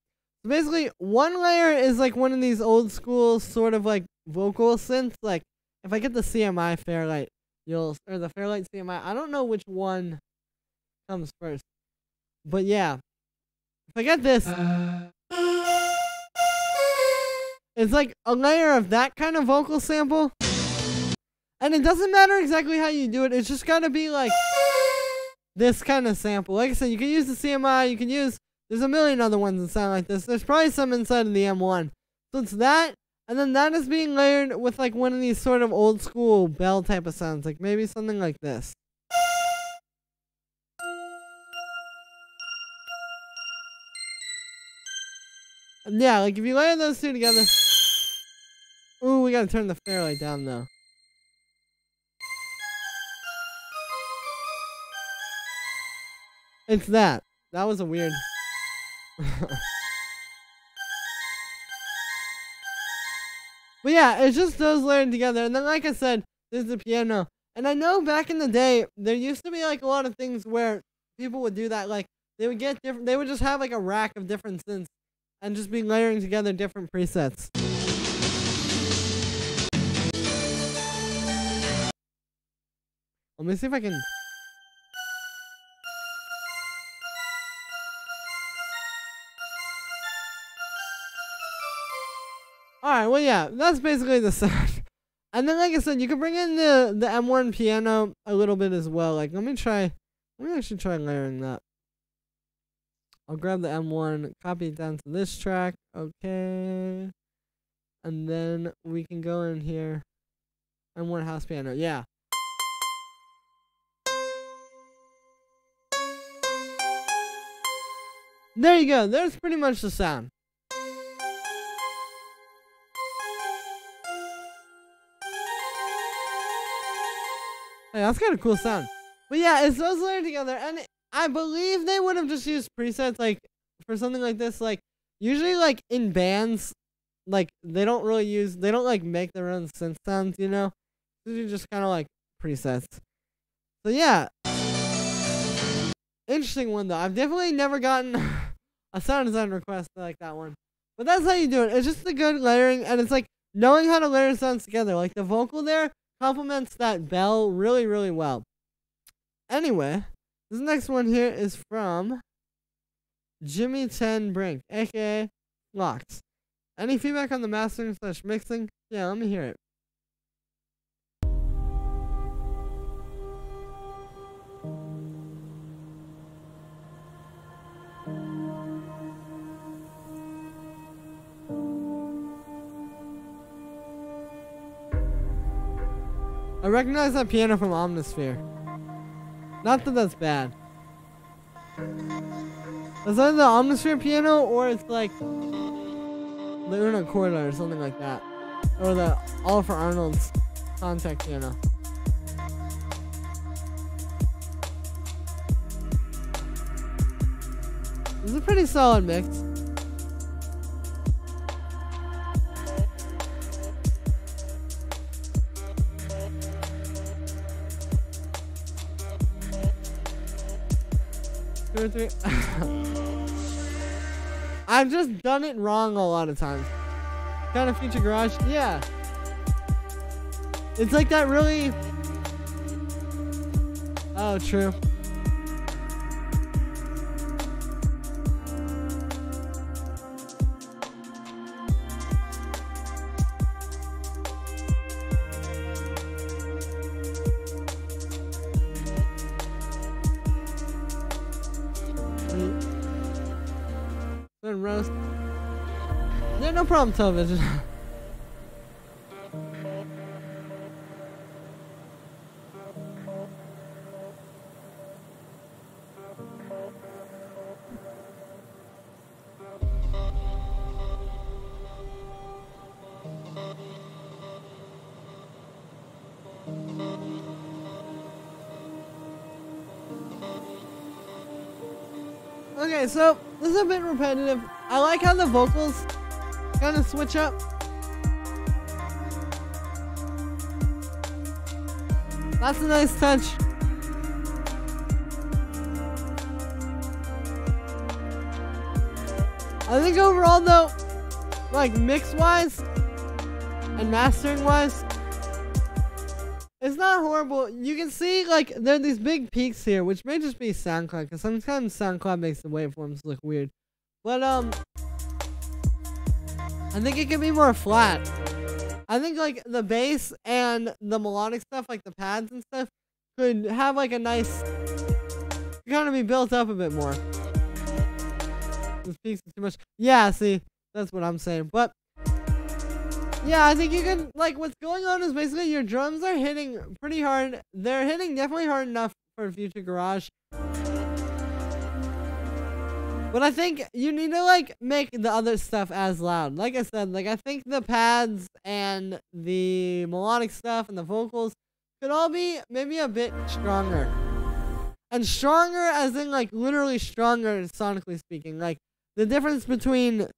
Speaker 1: So basically, one layer is like one of these old school sort of like vocal synths. Like if I get the CMI Fairlight, or the Fairlight CMI, I don't know which one comes first. But yeah, if I get this, it's like a layer of that kind of vocal sample. And it doesn't matter exactly how you do it. It's just gotta be like this kind of sample. Like I said, you can use the CMI, you can use, there's a million other ones that sound like this. There's probably some inside of the M1. So it's that, and then that is being layered with like one of these sort of old school bell type of sounds. Like maybe something like this. And yeah, like if you layer those two together. Ooh, we gotta turn the Fairlight down though. It's that. That was a weird. But yeah, it's just those layered together. And then like I said, there's the piano. And I know back in the day, there used to be like a lot of things where people would do that. Like they would get different, they would just have like a rack of different synths and just be layering together different presets. Let me see if I can. Alright, well yeah, that's basically the sound. And then like I said, you can bring in the M1 piano a little bit as well. Like let me actually try layering that. I'll grab the M1, copy it down to this track, okay. And then we can go in here. M1 house piano, yeah. There you go, there's pretty much the sound. Hey, that's kind of cool sound. But yeah, it's those layered together, and I believe they would have just used presets like for something like this. Like usually, like in bands, like they don't like make their own synth sounds, you know. These are just kind of like presets. So yeah, interesting one though. I've definitely never gotten a sound design request like that one. But that's how you do it. It's just the good layering, and it's like knowing how to layer sounds together. Like the vocal there complements that bell really, really well. Anyway, this next one here is from Jimmy 10 Brink, aka Locks. Any feedback on the mastering / mixing? Yeah, let me hear it. I recognize that piano from Omnisphere. Not that that's bad. It's either the Omnisphere piano or it's like the Una Corda or something like that. Or the Oliver Arnold's Contact piano. This is a pretty solid mix. 2 or 3. I've just done it wrong a lot of times. Kind of Future Garage, yeah. It's like that really. Oh, true. Roast. Yeah, no problem, television. Okay, so this is a bit repetitive. I like how the vocals kind of switch up. That's a nice touch. I think overall though, like mix-wise and mastering-wise, it's not horrible. You can see like there are these big peaks here, which may just be SoundCloud, because sometimes SoundCloud makes the waveforms look weird. But I think it can be more flat. I think like the bass and the melodic stuff, like the pads and stuff, could have like a nice, kind of be built up a bit more. This peaks is too much. Yeah, see, that's what I'm saying. But yeah, I think you can, like, what's going on is basically your drums are hitting pretty hard. They're hitting definitely hard enough for Future Garage. But I think you need to, like, make the other stuff as loud. Like I said, like, I think the pads and the melodic stuff and the vocals could all be maybe a bit stronger. And stronger as in, like, literally stronger sonically speaking. Like, the difference between,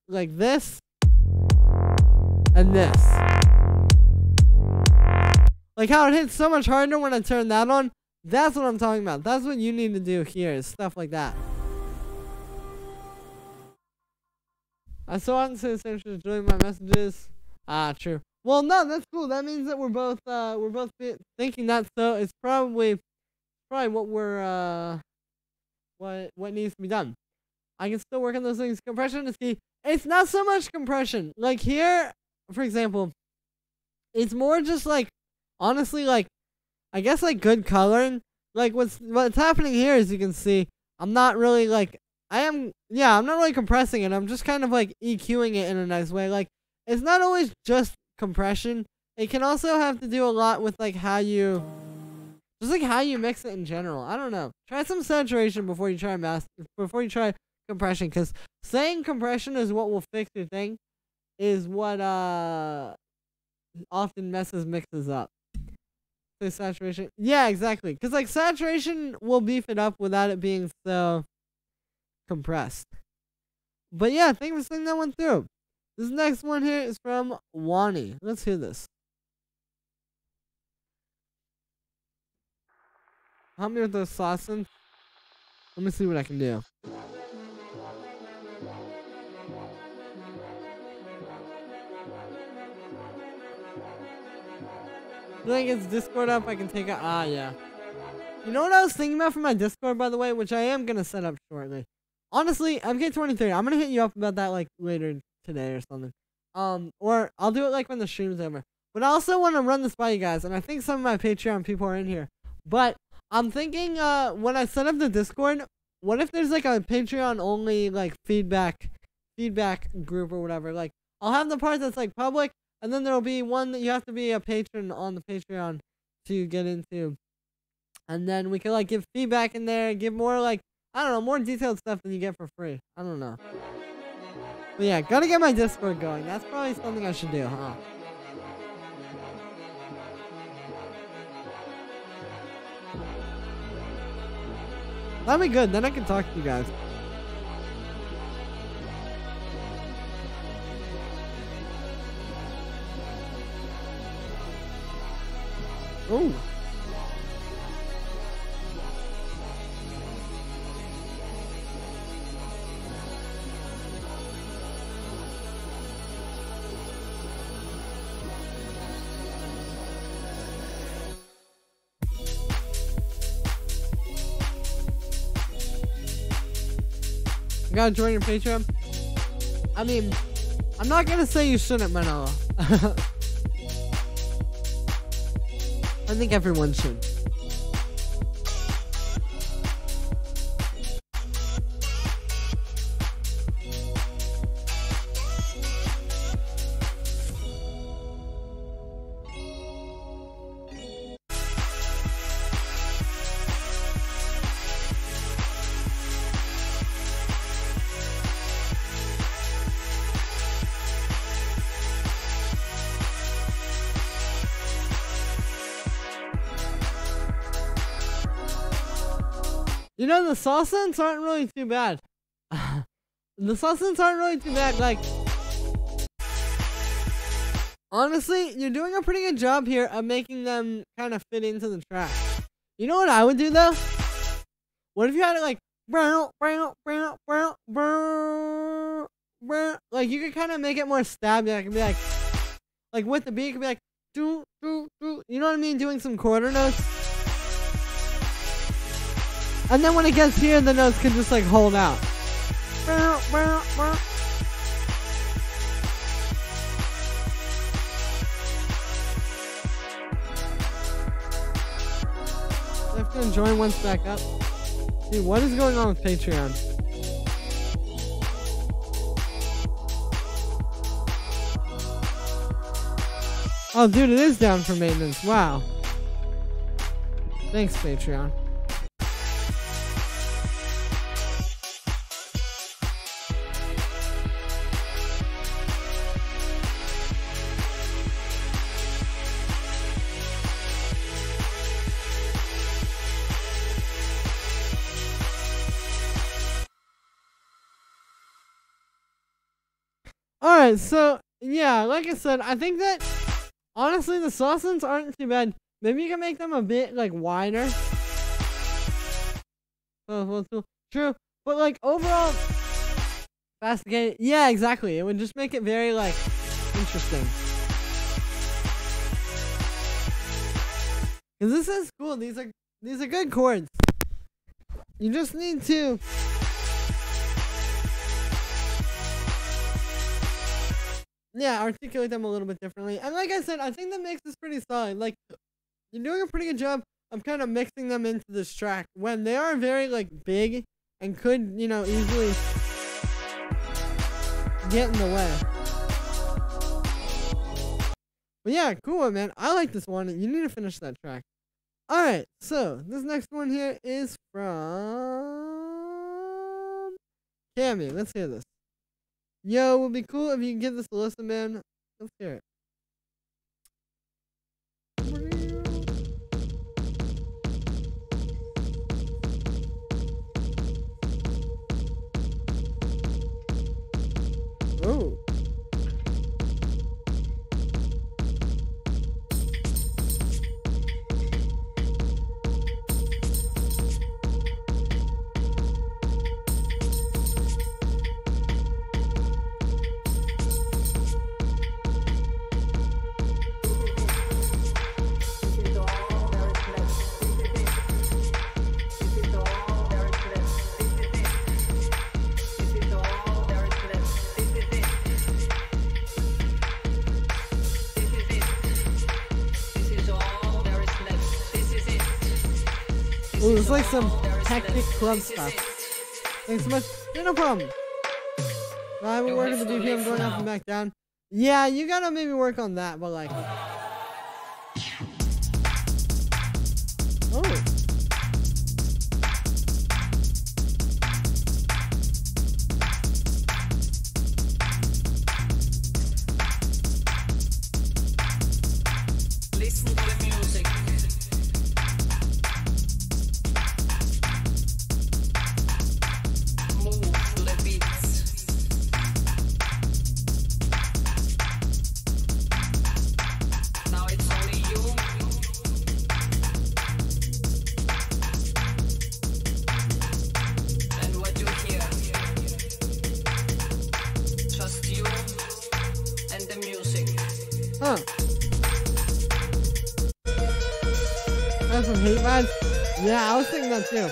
Speaker 1: like, this and this. Like how it hits so much harder when I turn that on. That's what I'm talking about. That's what you need to do here, is stuff like that. I still haven't said the same shit as doing my messages. Ah, true. Well, no, that's cool. That means that we're both thinking that. So it's probably what we're what needs to be done. I can still work on those things. Compression is key. It's not so much compression. Like here, for example, it's more just like, honestly, like, I guess like good coloring. Like what's happening here, as you can see, I'm not really like, I'm not really compressing it. I'm just kind of like EQing it in a nice way. Like, it's not always just compression. It can also have to do a lot with like how you mix it in general. I don't know. Try some saturation before you try compression, because saying compression is what will fix your thing is what often messes mixes up. Say saturation. Yeah, exactly. Because like saturation will beef it up without it being so compressed. But yeah, thank you for sending that one through. This next one here is from Wani. Let's hear this. Help me with those saucing. Let me see what I can do. I think it's Discord up. I can take it. Ah, yeah. You know what I was thinking about for my Discord, by the way, which I am gonna set up shortly. Honestly, MK23. I'm gonna hit you up about that like later today or something. Or I'll do it like when the stream's over. But I also want to run this by you guys, and I think some of my Patreon people are in here. But I'm thinking, when I set up the Discord, what if there's like a Patreon only like feedback group or whatever? Like, I'll have the part that's like public. And then there'll be one that you have to be a patron on the Patreon to get into. And then we can like give feedback in there, give more like, I don't know, more detailed stuff than you get for free. I don't know. But yeah, gotta get my Discord going. That's probably something I should do, huh? That'd be good, then I can talk to you guys. You gotta join your Patreon. I mean, I'm not gonna say you shouldn't, Manolo. I think everyone should. You know, the sauce scents aren't really too bad. The sauce scents aren't really too bad. Like, honestly, you're doing a pretty good job here of making them kind of fit into the track. You know what I would do though? What if you had it like, like you could kind of make it more stabby. Like, it could be like with the beat, it could be like, do, do, do. You know what I mean? Doing some quarter notes. And then when it gets here, the notes can just like hold out. I have to join once back up. Dude, what is going on with Patreon? Oh, dude, it is down for maintenance. Wow. Thanks, Patreon. Alright, so, yeah, like I said, I think that, honestly, the sausage aren't too bad. Maybe you can make them a bit, like, wider. Oh, true. But, like, overall, fasticated, yeah, exactly. It would just make it very, like, interesting. Because this is cool. These are good chords. You just need to... yeah, articulate them a little bit differently. And like I said, I think the mix is pretty solid. Like, you're doing a pretty good job of kind of mixing them into this track when they are very, like, big and could, you know, easily get in the way. But yeah, cool, man. I like this one. You need to finish that track. Alright, so this next one here is from Cammy. Let's hear this. Yo, it would be cool if you can give this a listen, man. Let's hear it. Oh. Ooh, it's like some hectic club stuff. Thanks so much. Yeah, no problem. I will work at the BPM going up and back down. Yeah, you gotta maybe work on that, but like... oh.
Speaker 3: Listen to the music. Move to the beats. Now it's only you. And what you hear. Just you and the music.
Speaker 1: Huh. That's some hate vibes? Yeah, I was thinking that too.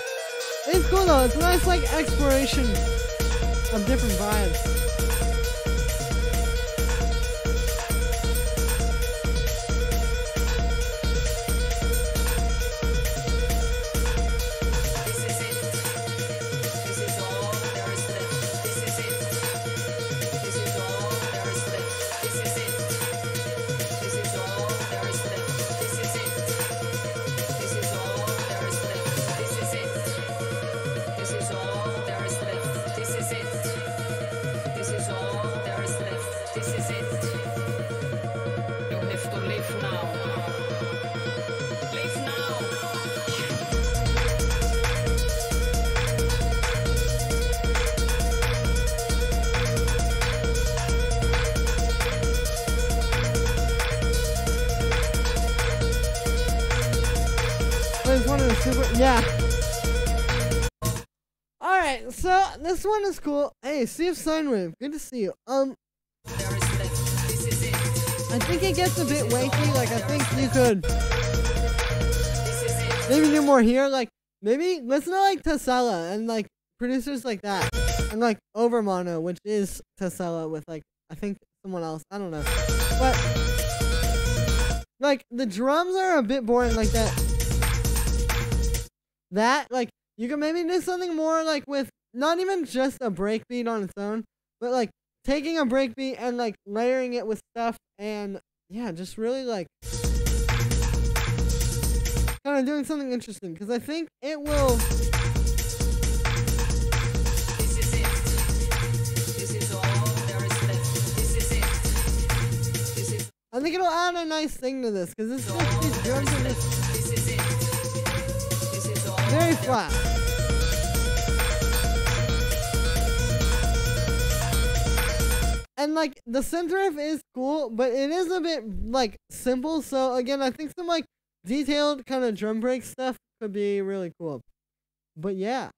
Speaker 1: It's cool though, it's a nice like exploration of different vibes. Yeah. Alright, so this one is cool. Hey, see if sine wave. Good to see you. I think it gets a bit wanky. Like, I think you could maybe do more here. Like, maybe listen to like Tesella and like producers like that. And like Overmono, which is Tesella with like, I think someone else. I don't know. But like the drums are a bit boring like that. Like, you can maybe do something more, like, with not even just a breakbeat on its own, but, like, taking a breakbeat and, like, layering it with stuff and, yeah, just really, like, kind of doing something interesting, because I think it will...
Speaker 3: This is it. This is all there is left. This is it. This is
Speaker 1: I think it'll add a nice thing to this, because it's just these drums are just
Speaker 3: this is it. This is all
Speaker 1: very flat. And, like, the synth riff is cool, but it is a bit, like, simple. So, again, I think some, like, detailed kind of drum break stuff could be really cool. But, yeah.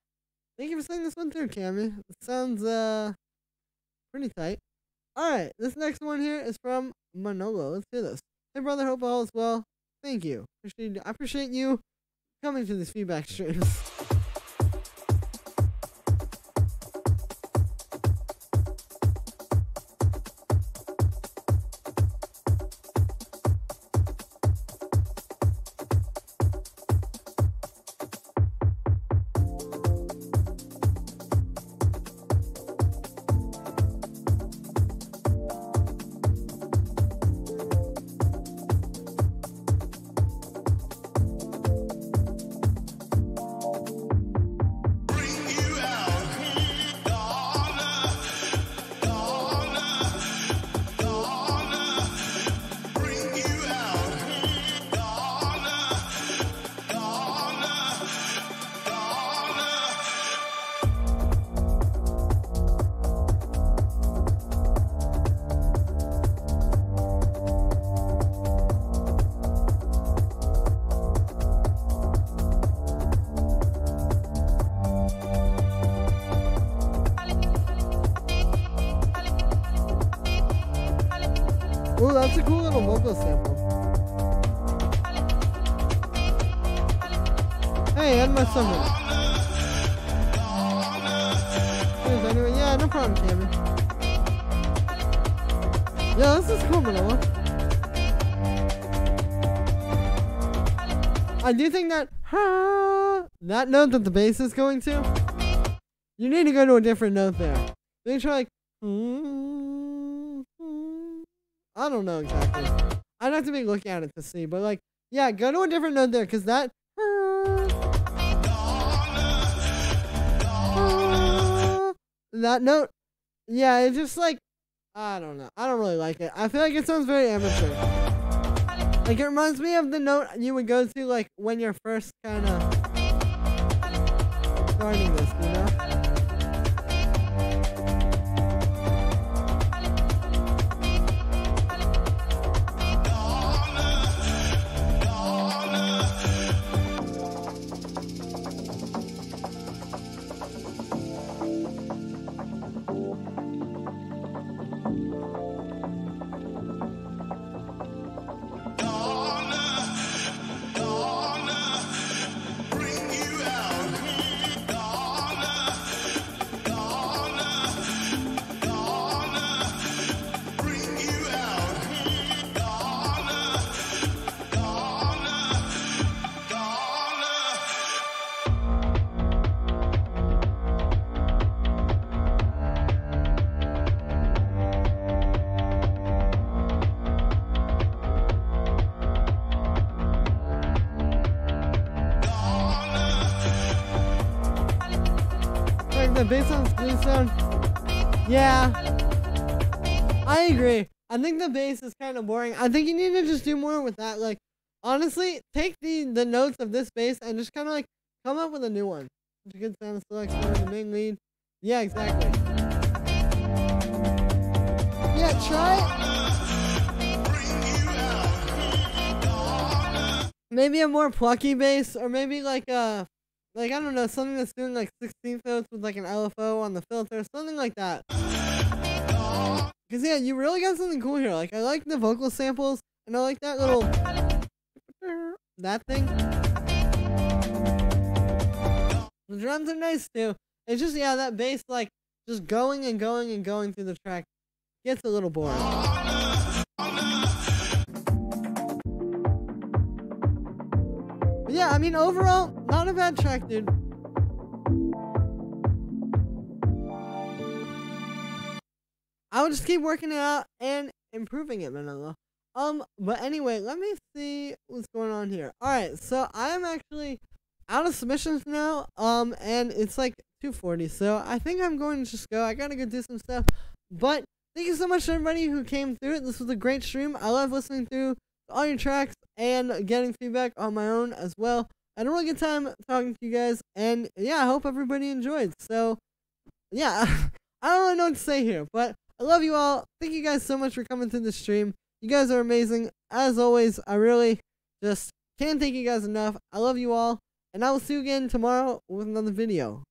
Speaker 1: Thank you for sending this one through, Cammy. It sounds, pretty tight. Alright, this next one here is from Manolo. Let's do this. Hey, brother, hope all is well. Thank you. I appreciate you coming to these feedback streams. Ooh, that's a cool little vocal sample. Hey, and my summer. Anyway, yeah, no problem, Cammy. Yeah, this is cool, Manila. I do think that that note that the bass is going to, you need to go to a different note there. Maybe try like I don't know exactly. I'd have to be looking at it to see, but like, yeah, go to a different note there, cause that that note, yeah, it's just like, I don't know. I don't really like it. I feel like it sounds very amateur. Like, it reminds me of the note you would go to, like, when you're first kind of starting this, you know? based on the sound. Yeah, I agree. I think the bass is kind of boring. I think you need to just do more with that. Like, honestly, take the notes of this bass and just kind of like come up with a new one. It's a good sound selection, the main lead. Yeah, exactly. Yeah, try maybe a more plucky bass, or maybe like I don't know, something that's doing like 16th notes with like an LFO on the filter, something like that. Cause yeah, you really got something cool here. Like I like the vocal samples, and I like that little that thing. The drums are nice too. It's just yeah, that bass like just going and going and going through the track gets a little boring. But yeah, I mean overall, not a bad track, dude. I would just keep working it out and improving it, Manila. But anyway, let me see what's going on here. Alright, so I am actually out of submissions now, and it's like 2:40, so I think I'm going to just go. I gotta go do some stuff, but thank you so much to everybody who came through it. This was a great stream. I love listening through all your tracks and getting feedback on my own as well. I had a really good time talking to you guys, and yeah, I hope everybody enjoyed. So, yeah, I don't really know what to say here, but I love you all. Thank you guys so much for coming to the stream. You guys are amazing. As always, I really just can't thank you guys enough. I love you all, and I will see you again tomorrow with another video.